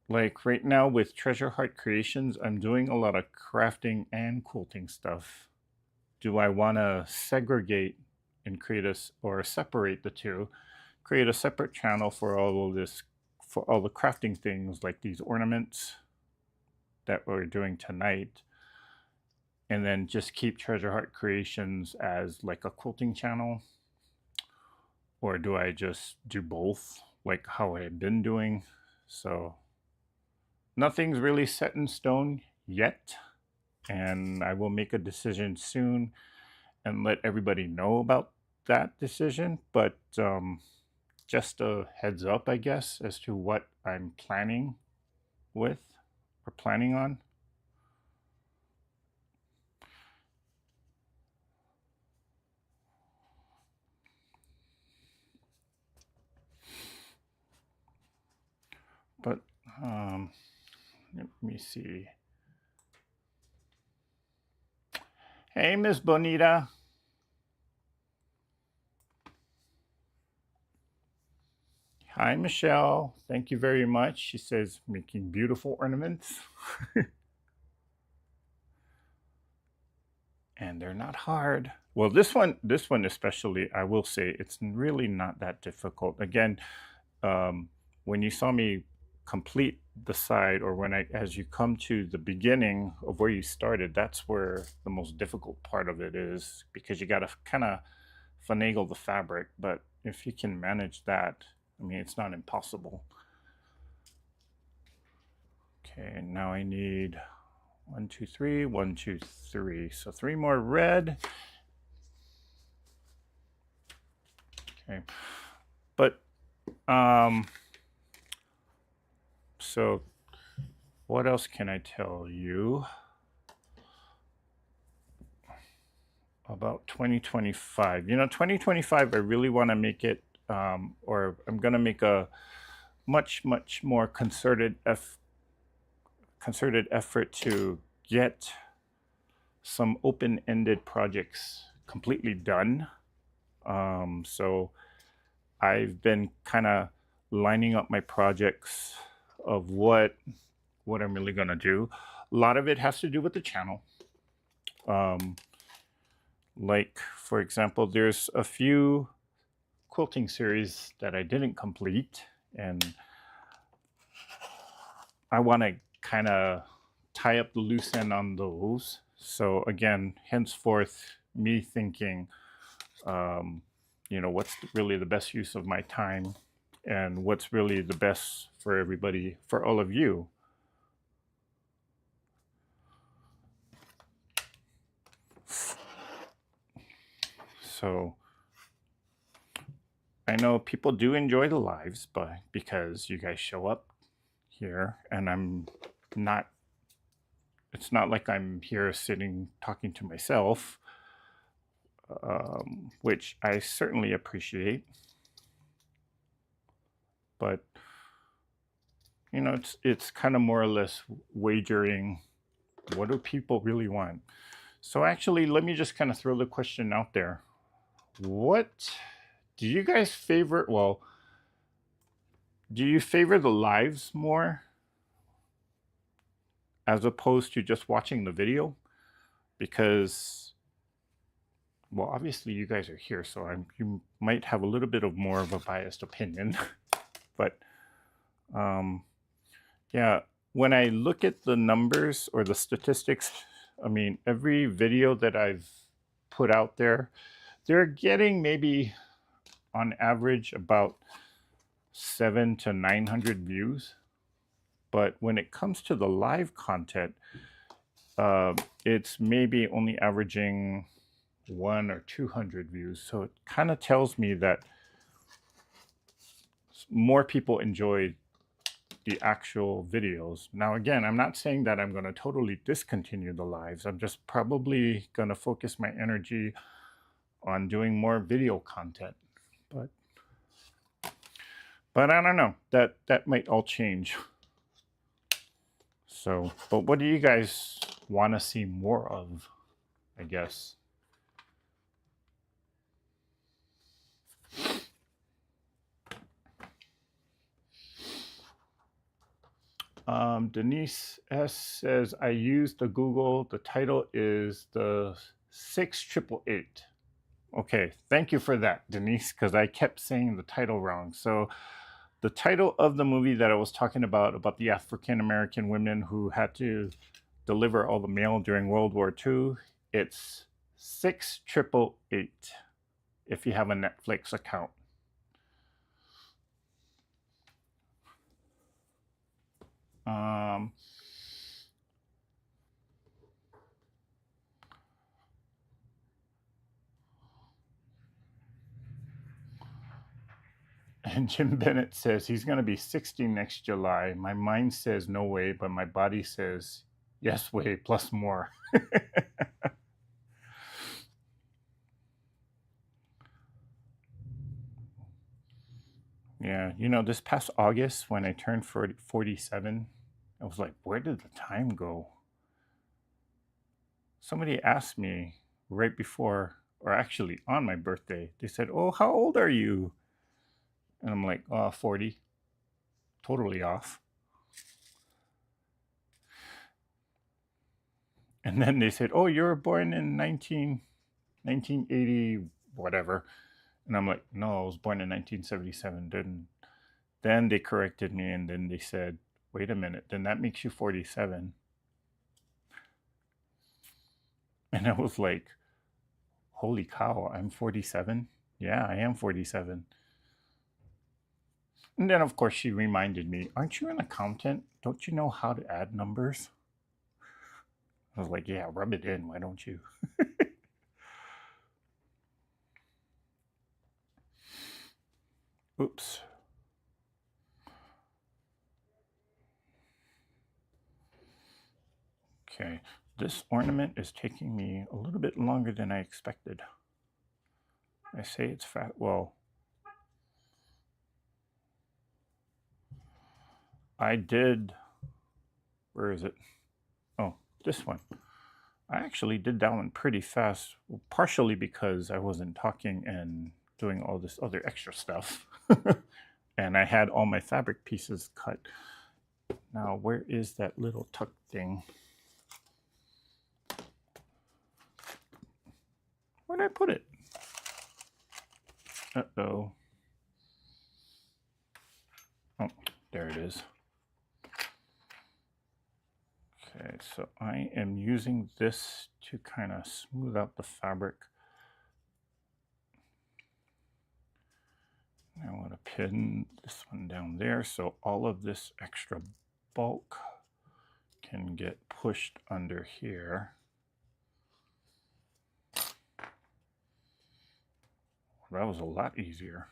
like right now with Treasure Heart Creations, I'm doing a lot of crafting and quilting stuff. Do I want to segregate and create or separate the two, create a separate channel for all of this, for all the crafting things like these ornaments that we're doing tonight, and then just keep Treasure Heart Creations as like a quilting channel? Or do I just do both like how I've been doing? So nothing's really set in stone yet, and I will make a decision soon and let everybody know about that decision. But just a heads up, I guess, as to what I'm planning with or planning on. But let me see. Hey, Miss Bonita. Hi, Michelle. Thank you very much. She says, making beautiful ornaments. And they're not hard. Well, this one especially, I will say, it's really not that difficult. Again, when you saw me complete the side, or as you come to the beginning of where you started, that's where the most difficult part of it is, because you got to kind of finagle the fabric. But if you can manage that, I mean, it's not impossible. Okay, now I need 1, 2, 3, 1, 2, 3. So 3 more red. Okay, but so what else can I tell you about 2025? You know, 2025, I really want to make it, or I'm going to make a much more concerted effort to get some open-ended projects completely done. So I've been kind of lining up my projects of what I'm really going to do. A lot of it has to do with the channel. Like, for example, there's a few quilting series that I didn't complete, and I want to kind of tie up the loose end on those. So again, henceforth, me thinking, you know, what's really the best use of my time, and what's really the best for everybody, for all of you. So I know people do enjoy the lives, but because you guys show up here, and I'm not, it's not like I'm here sitting talking to myself, which I certainly appreciate. But you know, it's kind of more or less wagering, what do people really want? So actually, let me just kind of throw the question out there. What do you guys favor? Well, do you favor the lives more as opposed to just watching the video? Because, well, obviously you guys are here, so you might have a little bit of more of a biased opinion. But yeah, when I look at the numbers or the statistics, I mean, every video that I've put out there, they're getting maybe on average about 700 to 900 views. But when it comes to the live content, it's maybe only averaging 100 or 200 views. So it kind of tells me that more people enjoy the actual videos. Now, again, I'm not saying that I'm going to totally discontinue the lives. I'm just probably going to focus my energy on doing more video content. But I don't know. That might all change. So, but what do you guys want to see more of, I guess? Denise S says, I used the Google. The title is the 6888. Okay, thank you for that, Denise, because I kept saying the title wrong. So the title of the movie that I was talking about the African American women who had to deliver all the mail during World War II. It's 6888 if you have a Netflix account. And Jim Bennett says he's going to be 60 next July. My mind says no way, but my body says yes way plus more. Yeah, you know, this past August when I turned 47, I was like, where did the time go? Somebody asked me right before, or actually on my birthday, they said, oh, how old are you? And I'm like, 40. Totally off. And then they said, oh, you were born in 1980, whatever. And I'm like, no, I was born in 1977. Then they corrected me, and then they said, wait a minute, then that makes you 47. And I was like, holy cow, I'm 47? Yeah, I am 47. And then, of course, she reminded me, aren't you an accountant? Don't you know how to add numbers? I was like, yeah, rub it in, why don't you? Oops. Okay, this ornament is taking me a little bit longer than I expected. I say it's fat. Well, I did. Where is it? Oh, this one. I actually did that one pretty fast, partially because I wasn't talking and doing all this other extra stuff. And I had all my fabric pieces cut. Now, where is that little tuck thing? Where did I put it? Uh-oh. Oh, there it is. Okay, so I am using this to kind of smooth out the fabric. I want to pin this one down there so all of this extra bulk can get pushed under here. That was a lot easier.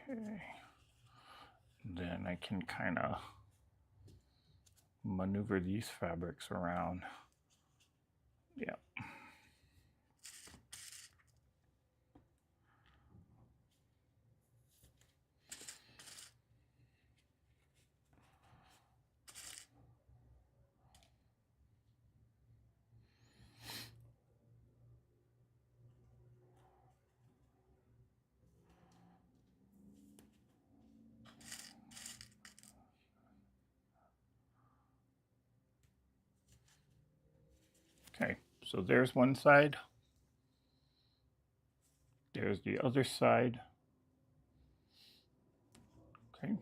Okay. Then I can kind of maneuver these fabrics around. Yeah. Okay, so there's one side. There's the other side. Okay.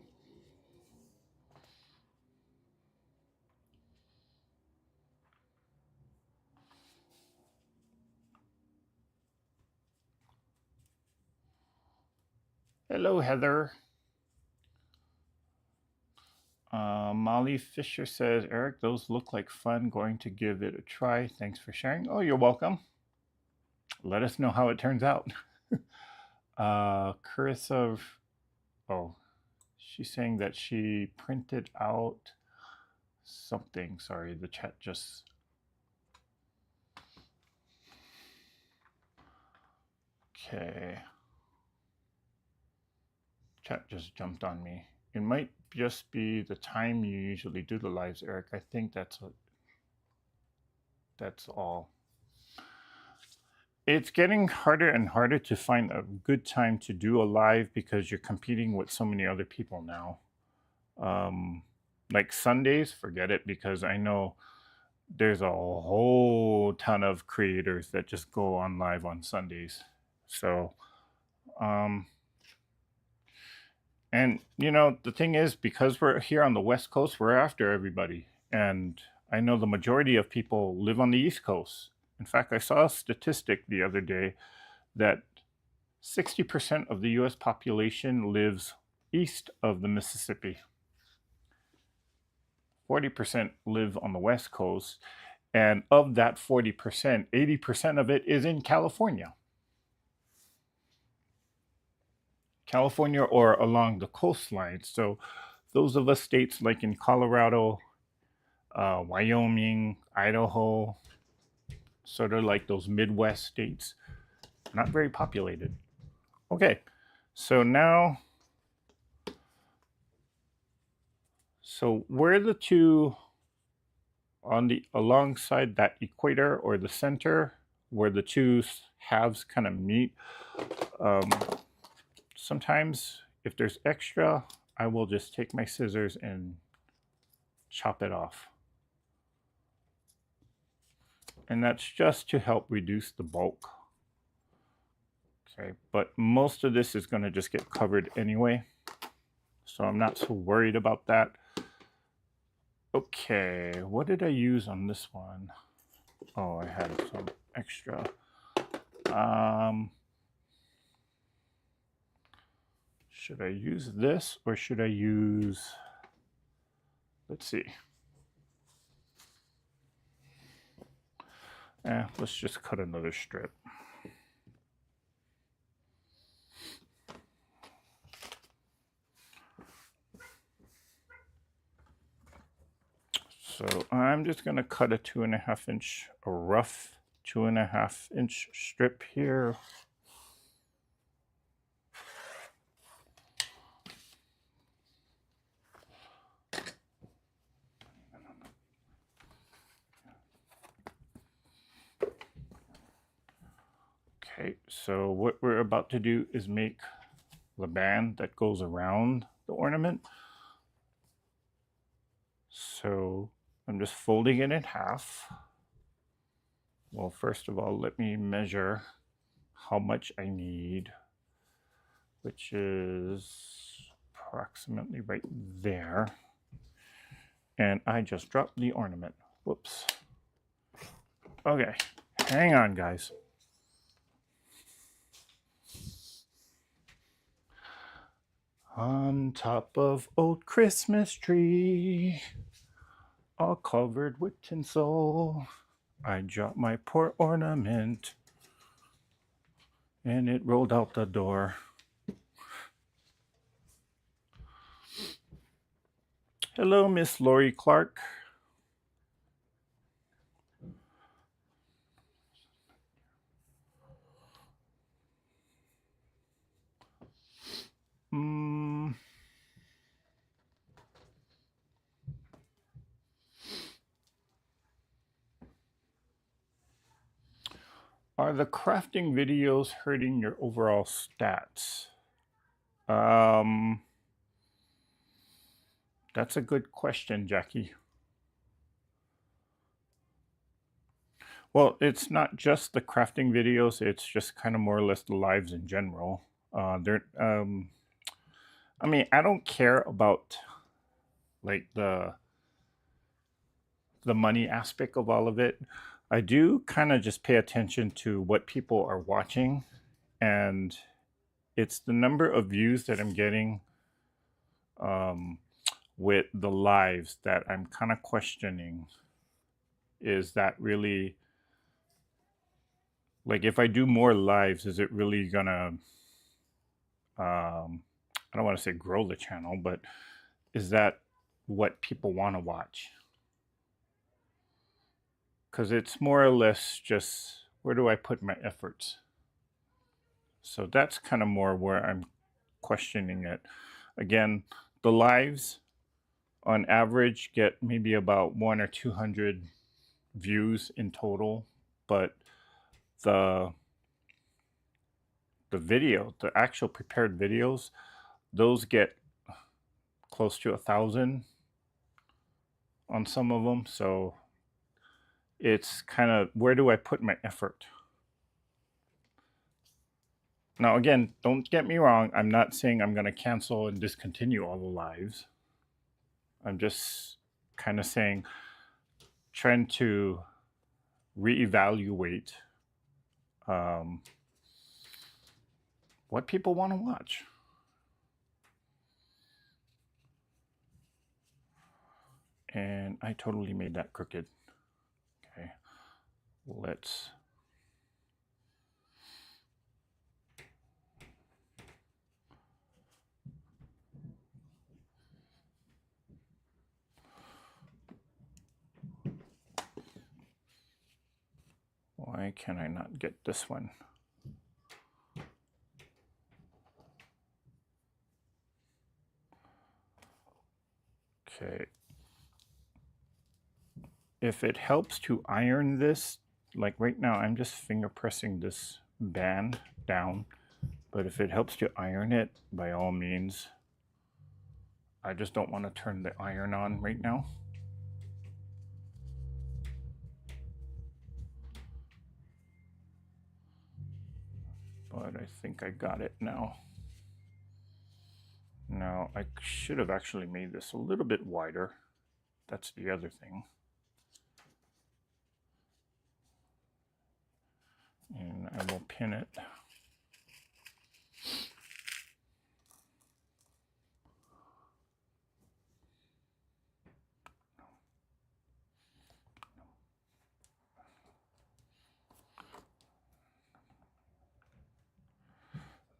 Hello, Heather. Molly Fisher says, Eric, those look like fun. Going to give it a try. Thanks for sharing. Oh, you're welcome. Let us know how it turns out. Carissa, oh, she's saying that she printed out something. Sorry, the chat just. Okay. Chat just jumped on me. It might just be the time you usually do the lives, Eric. I think that's all. It's getting harder and harder to find a good time to do a live because you're competing with so many other people now. Like Sundays, forget it, because I know there's a whole ton of creators that just go on live on Sundays. So, and the thing is, because we're here on the West Coast, we're after everybody. And I know the majority of people live on the East Coast. In fact, I saw a statistic the other day that 60% of the US population lives east of the Mississippi. 40% live on the West Coast. And of that 40%, 80% of it is in California. California or along the coastline. So those of us states like in Colorado, Wyoming, Idaho, sort of like those Midwest states, not very populated. Okay, so now, where the two on the alongside that equator or the center, where the two halves kind of meet, sometimes if there's extra, I will just take my scissors and chop it off. And that's just to help reduce the bulk. Okay, but most of this is going to just get covered anyway, so I'm not so worried about that. Okay, what did I use on this one? Oh, I had some extra. Should I use this or should I use, let's see. Let's just cut another strip. So I'm just going to cut a 2.5 inch, a rough 2.5 inch strip here. Okay, so what we're about to do is make the band that goes around the ornament. So I'm just folding it in half. Well, first of all, let me measure how much I need, which is approximately right there. And I just dropped the ornament. Whoops. Okay, hang on, guys. On top of old Christmas tree, all covered with tinsel, I dropped my poor ornament, and it rolled out the door. Hello, Miss Lori Clark. Are the crafting videos hurting your overall stats? That's a good question, Jackie. Well, it's not just the crafting videos, it's just kind of more or less the lives in general. I mean, I don't care about like the money aspect of all of it. I do kind of just pay attention to what people are watching, and it's the number of views that I'm getting with the lives that I'm kind of questioning. Is that really, like, if I do more lives, is it really gonna, I don't want to say grow the channel, but is that what people want to watch? Because it's more or less just, where do I put my efforts? So that's kind of more where I'm questioning it. Again, The lives on average get maybe about 1 or 200 views in total, but the the actual prepared videos, those get close to 1,000 on some of them. So it's kind of, where do I put my effort? Now, again, don't get me wrong. I'm not saying I'm going to cancel and discontinue all the lives. I'm just kind of saying, trying to reevaluate what people want to watch. And I totally made that crooked. Okay, let's why can I not get this one? Okay. If it helps to iron this, like right now, I'm just finger pressing this band down. But if it helps to iron it, by all means. I just don't want to turn the iron on right now. But I think I got it now. Now, I should have actually made this a little bit wider. That's the other thing. And I will pin it.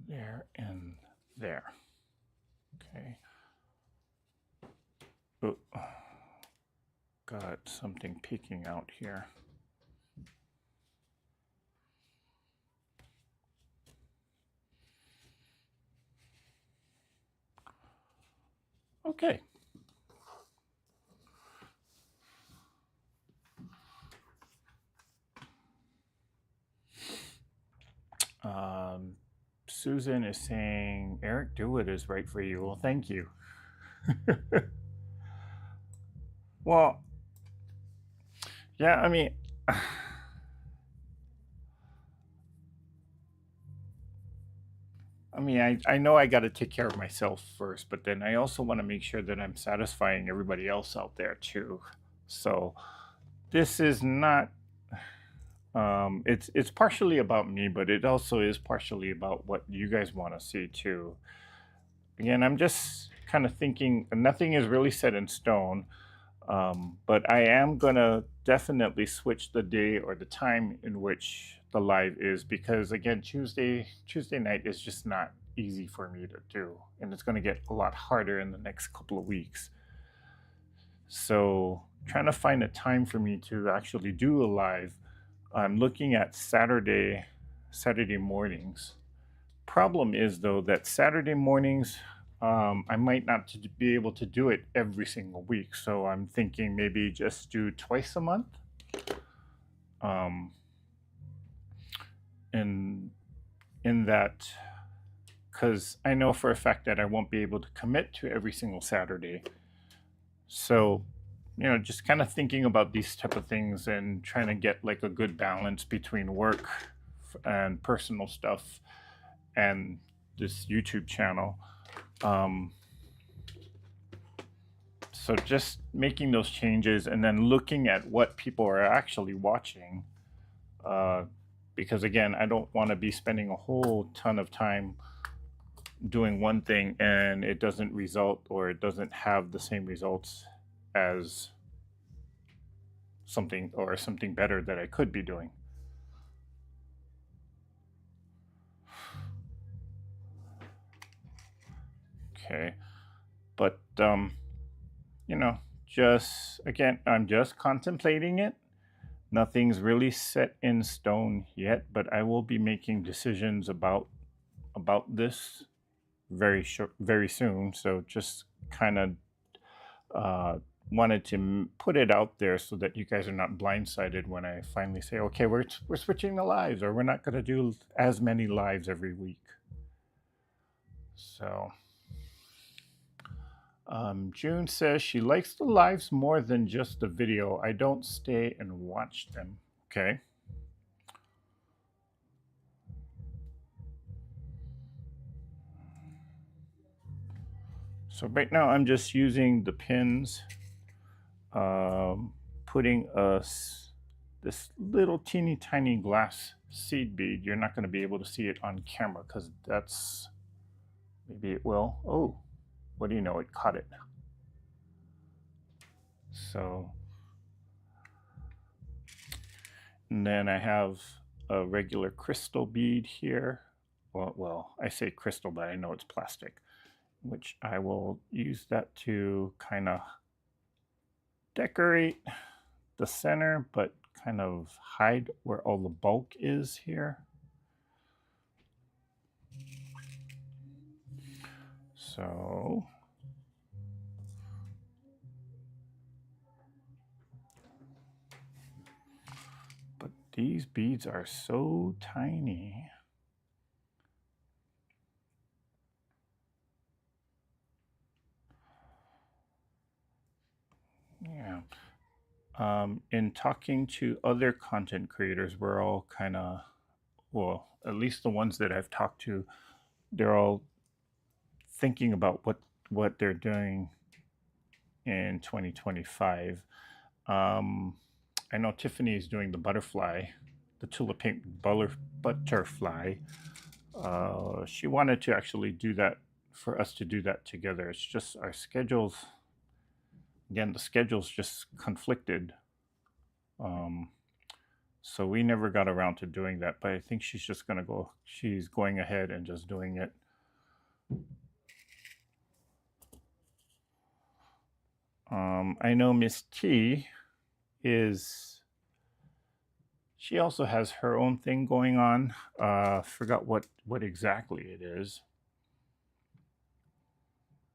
There and there. Okay. Oh, got something peeking out here. Okay. Susan is saying, Eric, do what is right for you. Well, thank you. Well, yeah, I mean, I know I got to take care of myself first, but then I also want to make sure that I'm satisfying everybody else out there too. So this is not, it's partially about me, but it also is partially about what you guys want to see too. Again, I'm just kind of thinking, nothing is really set in stone. But I am gonna definitely switch the day or the time in which the live is, because again, Tuesday night is just not easy for me to do, and it's gonna get a lot harder in the next couple of weeks. So trying to find a time for me to actually do a live, I'm looking at Saturday mornings. Problem is though that Saturday mornings, I might not be able to do it every single week. So I'm thinking maybe just do twice a month. In that, because I know for a fact that I won't be able to commit to every single Saturday. So, just kind of thinking about these type of things and trying to get like a good balance between work and personal stuff and this YouTube channel. So just making those changes and then looking at what people are actually watching. Because again, I don't want to be spending a whole ton of time doing one thing and it doesn't result, or it doesn't have the same results as something better that I could be doing. Okay, but just again, I'm just contemplating it. Nothing's really set in stone yet, but I will be making decisions about this very soon. So just kind of wanted to put it out there so that you guys are not blindsided when I finally say, okay, we're switching the lives, or we're not going to do as many lives every week. So June says she likes the lives more than just the video. I don't stay and watch them. Okay. So right now I'm just using the pins, putting this little teeny tiny glass seed bead. You're not going to be able to see it on camera because that's, maybe it will. Oh, what do you know? It caught it. So, and then I have a regular crystal bead here. Well, I say crystal, but I know it's plastic, which I will use that to kind of decorate the center, but kind of hide where all the bulk is here. So but these beads are so tiny. Yeah. In talking to other content creators, we're all kind of, well, at least the ones that I've talked to, they're all thinking about what they're doing in 2025. I know Tiffany is doing the butterfly, the tulip pink butterfly. She wanted to actually do that, for us to do that together. It's just our schedules, again, the schedules just conflicted. So we never got around to doing that, but I think she's going ahead and just doing it. I know Miss T she also has her own thing going on. Forgot what exactly it is.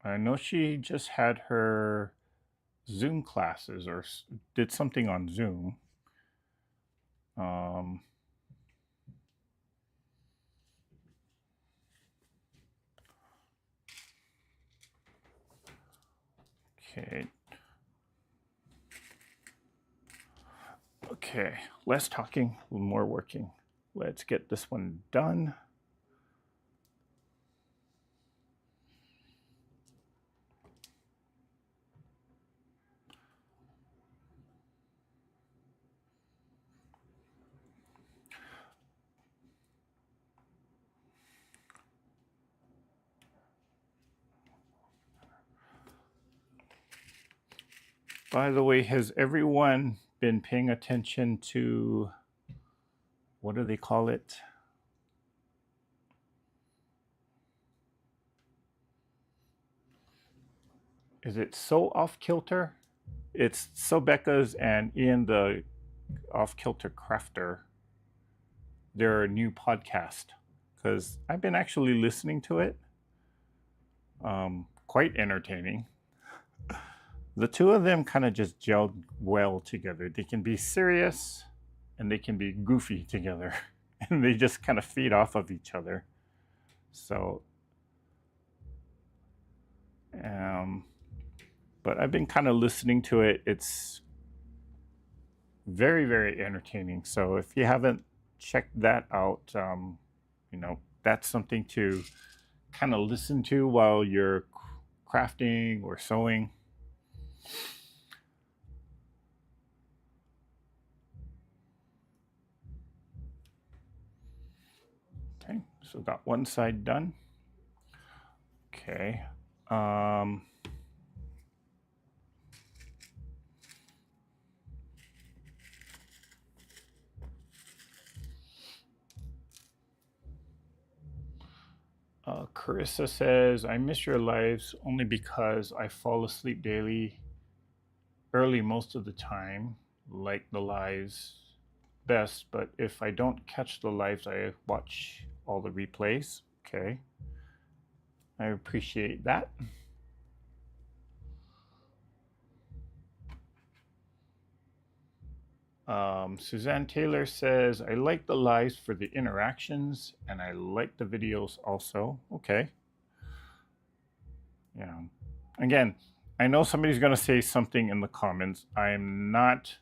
I know she just had her Zoom classes or did something on Zoom. Okay. Okay, less talking, more working. Let's get this one done. By the way, has everyone been paying attention to, what do they call it? Is it So Off Kilter? It's Becca's and Ian the Off Kilter Crafter. Their new podcast, because I've been actually listening to it. Quite entertaining. The two of them kind of just gelled well together. They can be serious and they can be goofy together, and they just kind of feed off of each other. So, but I've been kind of listening to it. It's very, very entertaining. So if you haven't checked that out, that's something to kind of listen to while you're crafting or sewing. Okay, so got one side done. Okay. Carissa says, I miss your lives only because I fall asleep early most of the time, like the lives best, but if I don't catch the lives, I watch all the replays. Okay. I appreciate that. Suzanne Taylor says, I like the lives for the interactions and I like the videos also. Okay. Yeah. Again, I know somebody's going to say something in the comments. I'm not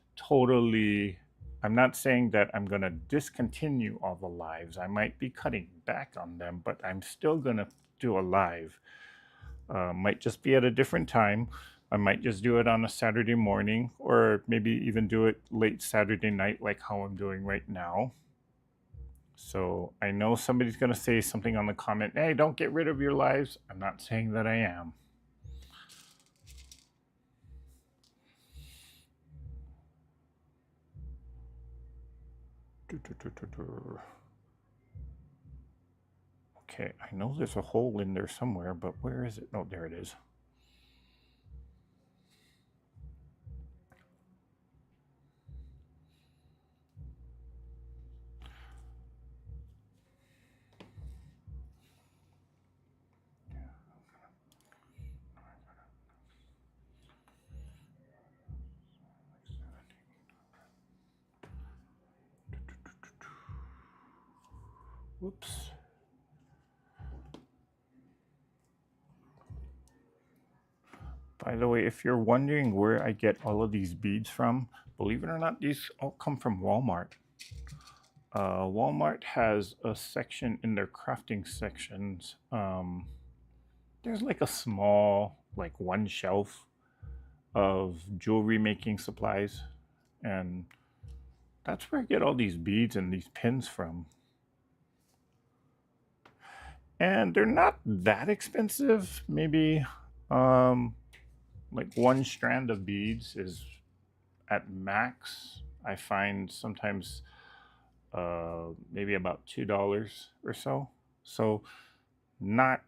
saying that I'm going to discontinue all the lives. I might be cutting back on them, but I'm still going to do a live. Might just be at a different time. I might just do it on a Saturday morning or maybe even do it late Saturday night like how I'm doing right now. So I know somebody's going to say something on the comment, hey, don't get rid of your lives. I'm not saying that I am. Okay, I know there's a hole in there somewhere, but where is it? Oh, there it is. Whoops. By the way, if you're wondering where I get all of these beads from, believe it or not, these all come from Walmart. Walmart has a section in their crafting sections. There's like a small, like one shelf of jewelry making supplies, and that's where I get all these beads and these pins from. And they're not that expensive. Maybe like one strand of beads is at max. I find sometimes maybe about $2 or so. So not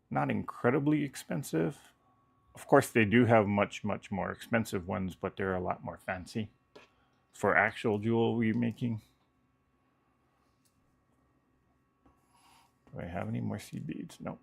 incredibly expensive. Of course, they do have much more expensive ones, but they're a lot more fancy for actual jewelry making. Do I have any more seed beads? Nope.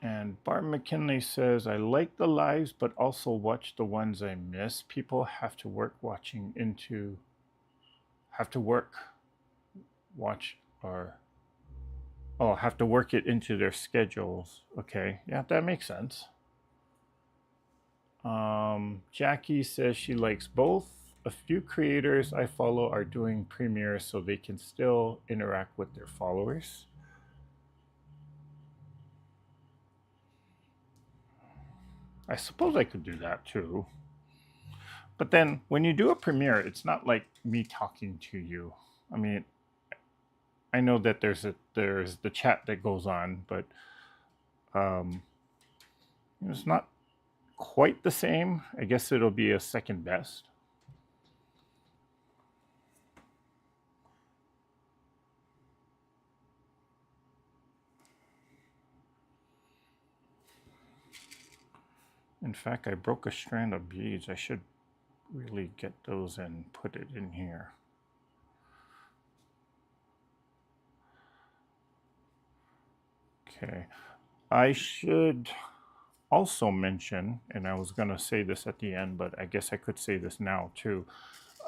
And Barb McKinley says, I like the lives, but also watch the ones I miss. People have to work watch or have to work it into their schedules. Okay, yeah, that makes sense. Jackie says she likes both. A few creators I follow are doing premieres so they can still interact with their followers. I suppose I could do that too. But then when you do a premiere, it's not like me talking to you. I mean, I know that there's the chat that goes on, but it's not quite the same. I guess it'll be a second best. In fact, I broke a strand of beads. I should really get those and put it in here. Okay. I should also mention, and I was going to say this at the end, but I guess I could say this now too.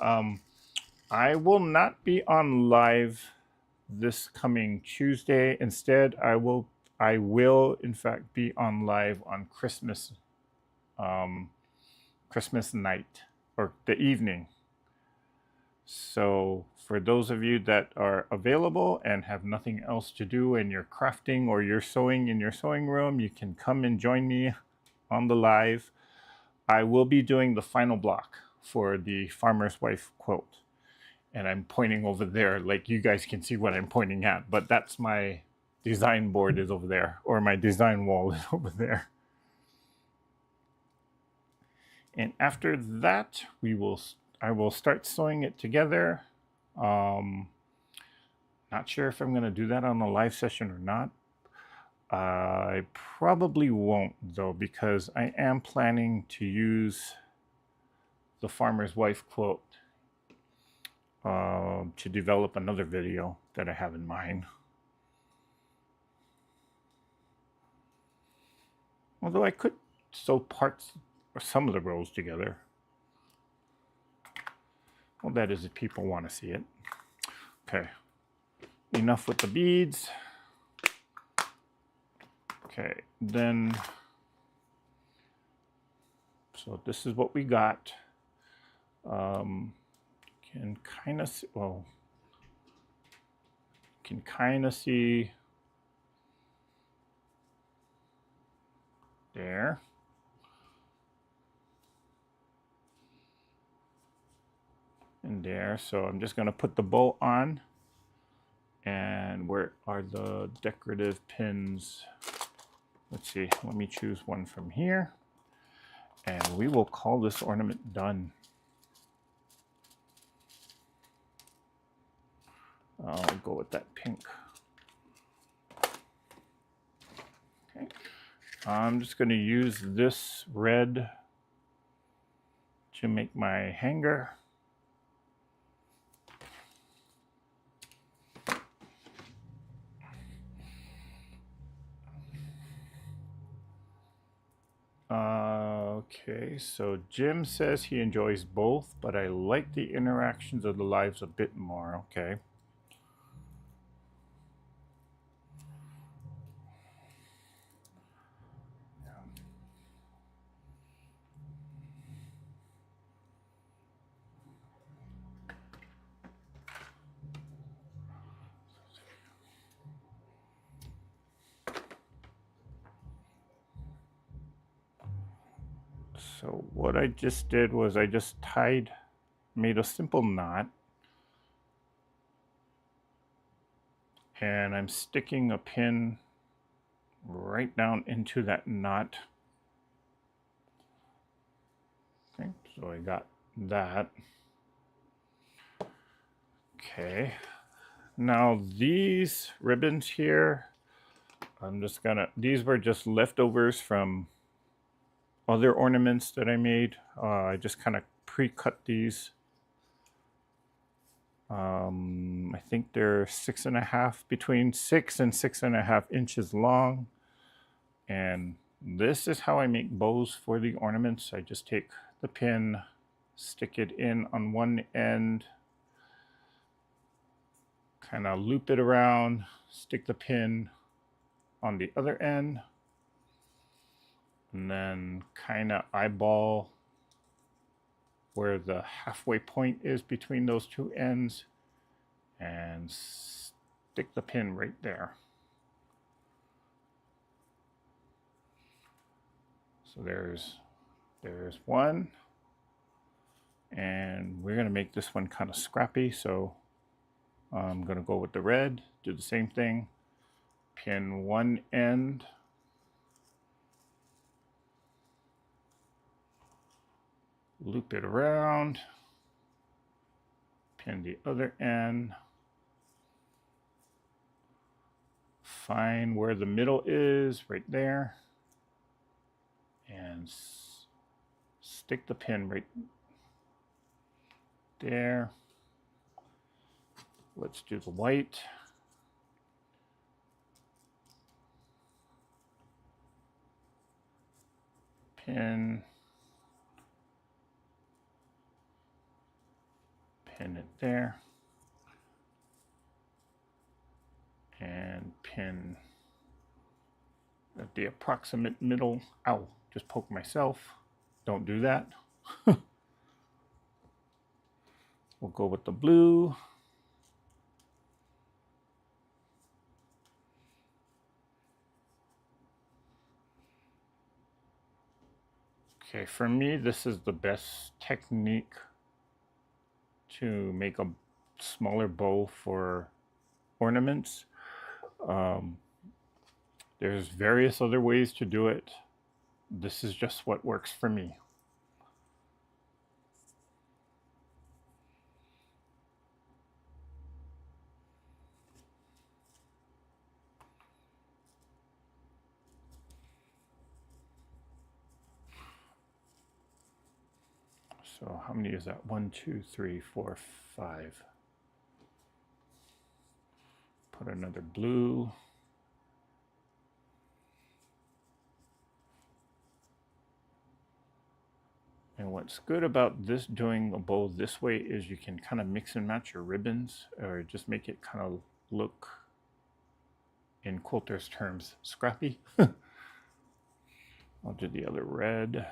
I will not be on live this coming Tuesday. Instead, I will in fact be on live on Christmas night or the evening. So for those of you that are available and have nothing else to do and you're crafting or you're sewing in your sewing room, you can come and join me on the live. I will be doing the final block for the Farmer's Wife quilt. And I'm pointing over there, like you guys can see what I'm pointing at, but that's my design board is over there, or my design wall is over there. And after that, I will start sewing it together. Not sure if I'm going to do that on the live session or not. I probably won't though, because I am planning to use the farmer's wife quote to develop another video that I have in mind. Although I could sew parts or some of the rows together. Well, that is if people want to see it. Okay, enough with the beads. Okay, then, so this is what we got. Can kind of see, well, can kind of see there. And there, so I'm just going to put the bow on. And where are the decorative pins? Let's see, let me choose one from here. And we will call this ornament done. I'll go with that pink. Okay. I'm just going to use this red to make my hanger. Okay, so Jim says he enjoys both, but I like the interactions of the lives a bit more. Okay. So what I just did was I just made a simple knot, and I'm sticking a pin right down into that knot. Okay, so I got that. Okay, now these ribbons here, these were just leftovers from other ornaments that I made. I just kind of pre-cut these. I think they're between 6 and 6.5 inches long. And this is how I make bows for the ornaments. I just take the pin, stick it in on one end, kind of loop it around, stick the pin on the other end, and then kind of eyeball where the halfway point is between those two ends and stick the pin right there. So there's one, and we're going to make this one kind of scrappy, so I'm going to go with the red, do the same thing, pin one end, loop it around, pin the other end, find where the middle is, right there, and stick the pin right there. Let's do the white. Pin it there, and pin at the approximate middle. Ow, just poke myself. Don't do that. We'll go with the blue. Okay, for me, this is the best technique to make a smaller bow for ornaments. There's various other ways to do it. This is just what works for me. So how many is that? 1, 2, 3, 4, 5. Put another blue. And what's good about this doing a bow this way is you can kind of mix and match your ribbons, or just make it kind of look, in quilters terms, scrappy. I'll do the other red.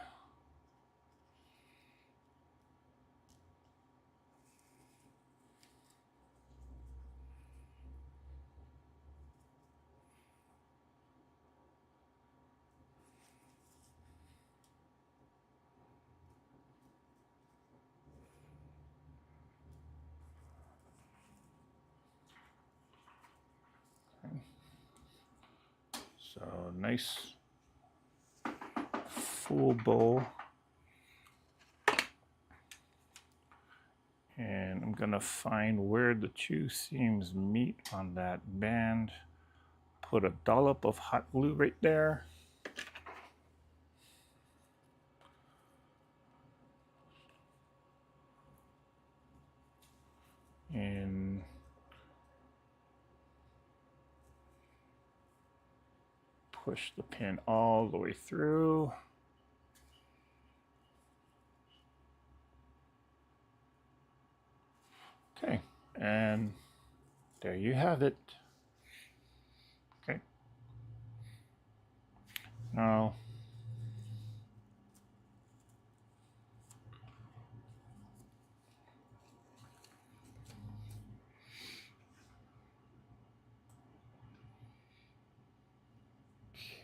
So nice full bow. And I'm gonna find where the two seams meet on that band. Put a dollop of hot glue right there. And push the pin all the way through. Okay, and there you have it. Okay. Now,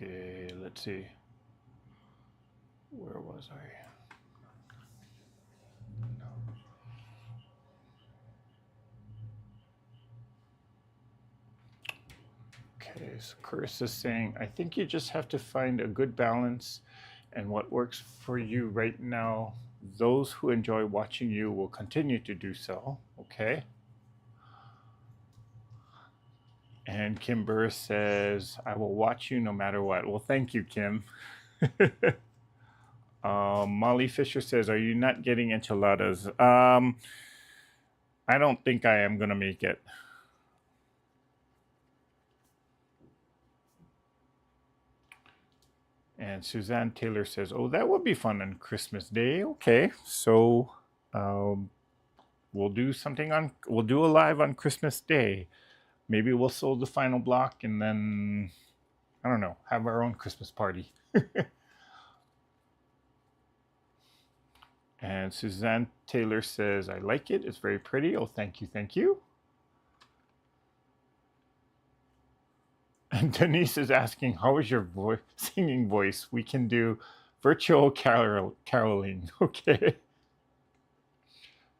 okay, let's see. Where was I? Okay, so Chris is saying, I think you just have to find a good balance and what works for you right now. Those who enjoy watching you will continue to do so. Okay. And Kimber says, I will watch you no matter what. Well, thank you, Kim. Molly Fisher says, are you not getting enchiladas? I don't think I am going to make it. And Suzanne Taylor says, oh, that would be fun on Christmas Day. Okay, so we'll do a live on Christmas Day. Maybe we'll sold the final block and then, I don't know, have our own Christmas party. And Suzanne Taylor says, I like it. It's very pretty. Oh, thank you, thank you. And Denise is asking, how is your singing voice? We can do virtual caroling. Okay.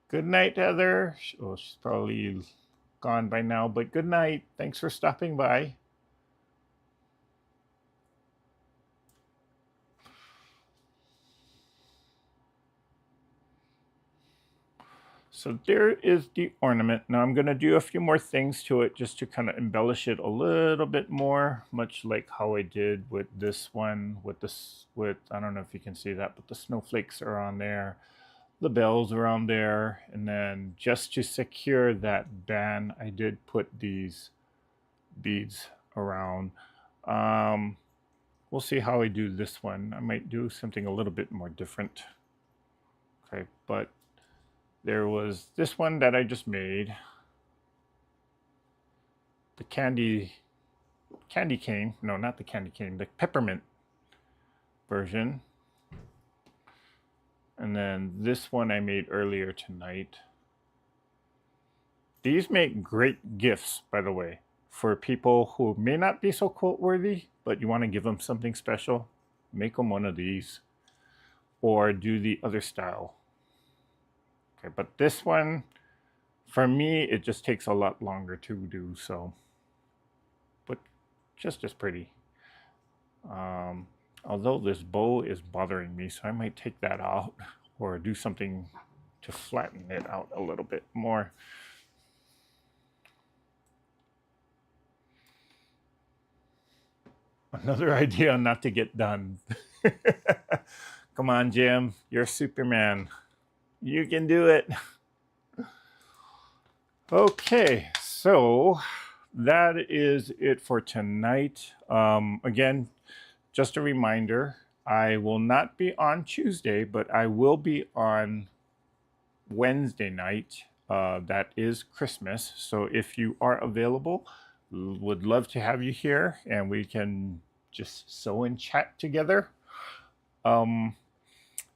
Good night, Heather. Oh, she's probably gone by now, but good night. Thanks for stopping by. So there is the ornament. Now I'm going to do a few more things to it just to kind of embellish it a little bit more, much like how I did with this one, with I don't know if you can see that, but the snowflakes are on there. The bells are on there. And then just to secure that band, I did put these beads around. We'll see how I do this one. I might do something a little bit more different. Okay, but there was this one that I just made. The candy cane. No, not the candy cane. The peppermint version. And then this one I made earlier tonight. These make great gifts, by the way, for people who may not be so quote worthy, but you want to give them something special. Make them one of these. Or do the other style. Okay, but this one, for me, it just takes a lot longer to do, so. But just as pretty. Although this bow is bothering me, so I might take that out or do something to flatten it out a little bit more. Another idea not to get done. Come on, Jim. You're Superman. You can do it. Okay, so that is it for tonight. Again, just a reminder, I will not be on Tuesday, but I will be on Wednesday night. That is Christmas. So if you are available, would love to have you here and we can just sew and chat together.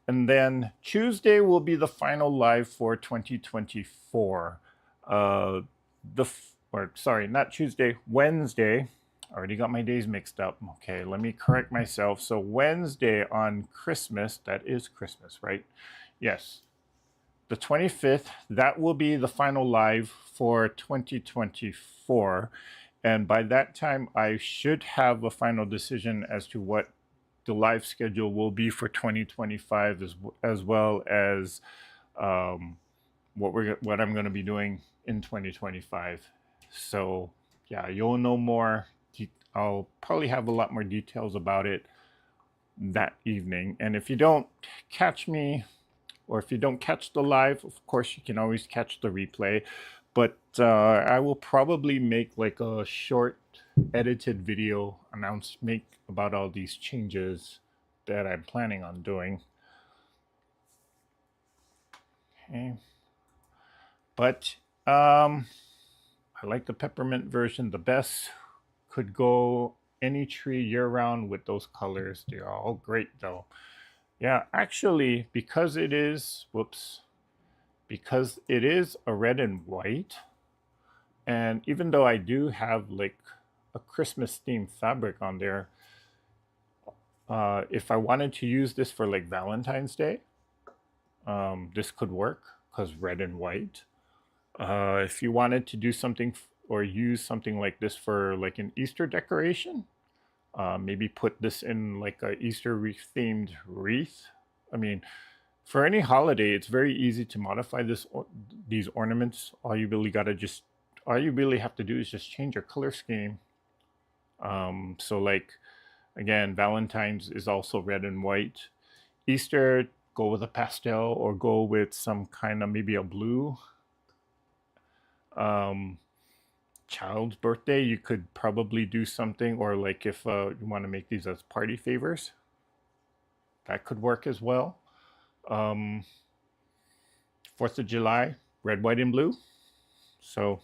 And then Tuesday will be the final live for 2024. Or sorry, not Tuesday, Wednesday. I already got my days mixed up. Okay, let me correct myself. So Wednesday on Christmas, that is Christmas, right? Yes, the 25th, that will be the final live for 2024. And by that time, I should have a final decision as to what the live schedule will be for 2025, as well as what I'm going to be doing in 2025. So yeah, you'll know more. I'll probably have a lot more details about it that evening. And if you don't catch me, or if you don't catch the live, of course you can always catch the replay. But I will probably make like a short edited video announcement about all these changes that I'm planning on doing. Okay. But I like the peppermint version the best. Could go any tree year round with those colors. They're all great though. Yeah, actually, because it is, because it is a red and white, and even though I do have like a Christmas themed fabric on there, if I wanted to use this for like Valentine's Day, this could work because red and white. If you wanted to do something or use something like this for like an Easter decoration, maybe put this in like a Easter themed wreath. I mean, for any holiday, it's very easy to modify these ornaments. All you really have to do is just change your color scheme. So like, again, Valentine's is also red and white. Easter, go with a pastel or go with some kind of maybe a blue. Child's birthday, you could probably do something, or like if you want to make these as party favors, that could work as well. 4th of July, red, white, and blue. So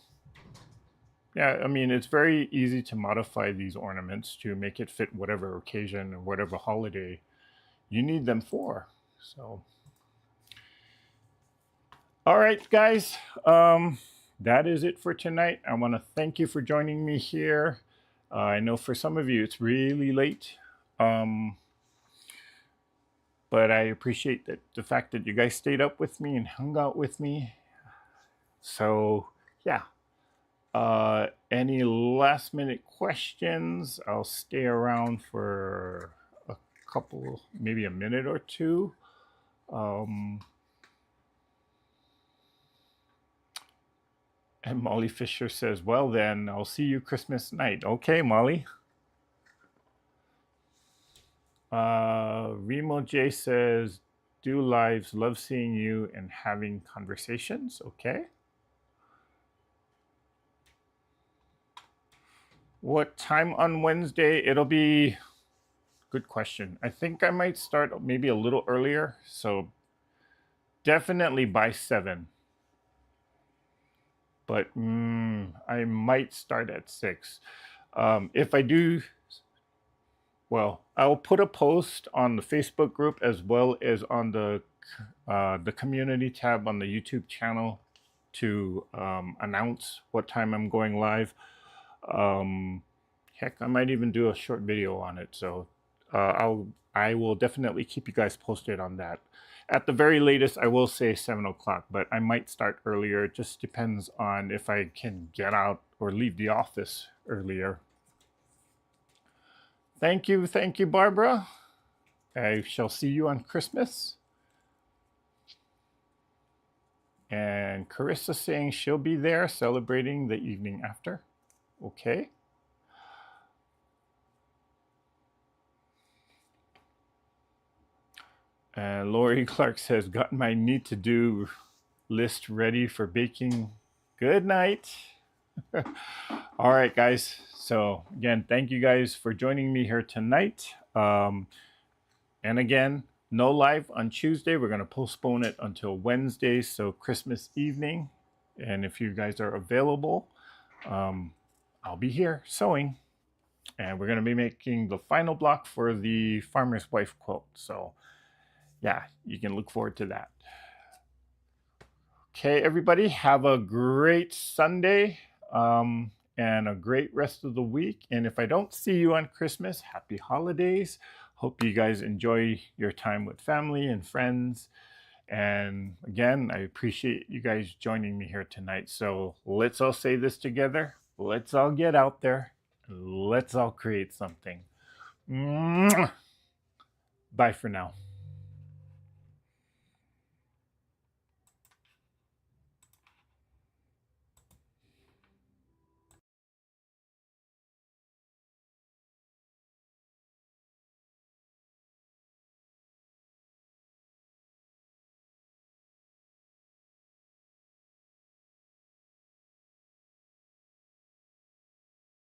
yeah, I mean, it's very easy to modify these ornaments to make it fit whatever occasion or whatever holiday you need them for. So, all right, guys, that is it for tonight. I want to thank you for joining me here. I know for some of you it's really late, but I appreciate the fact that you guys stayed up with me and hung out with me. So, yeah. Any last minute questions? I'll stay around for a couple, maybe a minute or two. And Molly Fisher says, well then, I'll see you Christmas night. Okay, Molly. Remo J says, do lives, love seeing you and having conversations. Okay. What time on Wednesday? It'll be, good question. I think I might start maybe a little earlier. So definitely by 7. But I might start at 6. If I do, well, I'll put a post on the Facebook group as well as on the community tab on the YouTube channel to announce what time I'm going live. Heck, I might even do a short video on it. So I will definitely keep you guys posted on that. At the very latest, I will say 7 o'clock, but I might start earlier. It just depends on if I can get out or leave the office earlier. Thank you, Barbara. I shall see you on Christmas. And Carissa saying she'll be there celebrating the evening after. Okay. And Lori Clark says, got my need to do list ready for baking. Good night. All right, guys. So, again, thank you guys for joining me here tonight. And again, no live on Tuesday. We're going to postpone it until Wednesday, so Christmas evening. And if you guys are available, I'll be here sewing. And we're going to be making the final block for the Farmer's Wife quilt. So, yeah, you can look forward to that. Okay, everybody, have a great Sunday and a great rest of the week. And if I don't see you on Christmas, happy holidays. Hope you guys enjoy your time with family and friends. And again, I appreciate you guys joining me here tonight. So let's all say this together. Let's all get out there. Let's all create something. Mwah! Bye for now.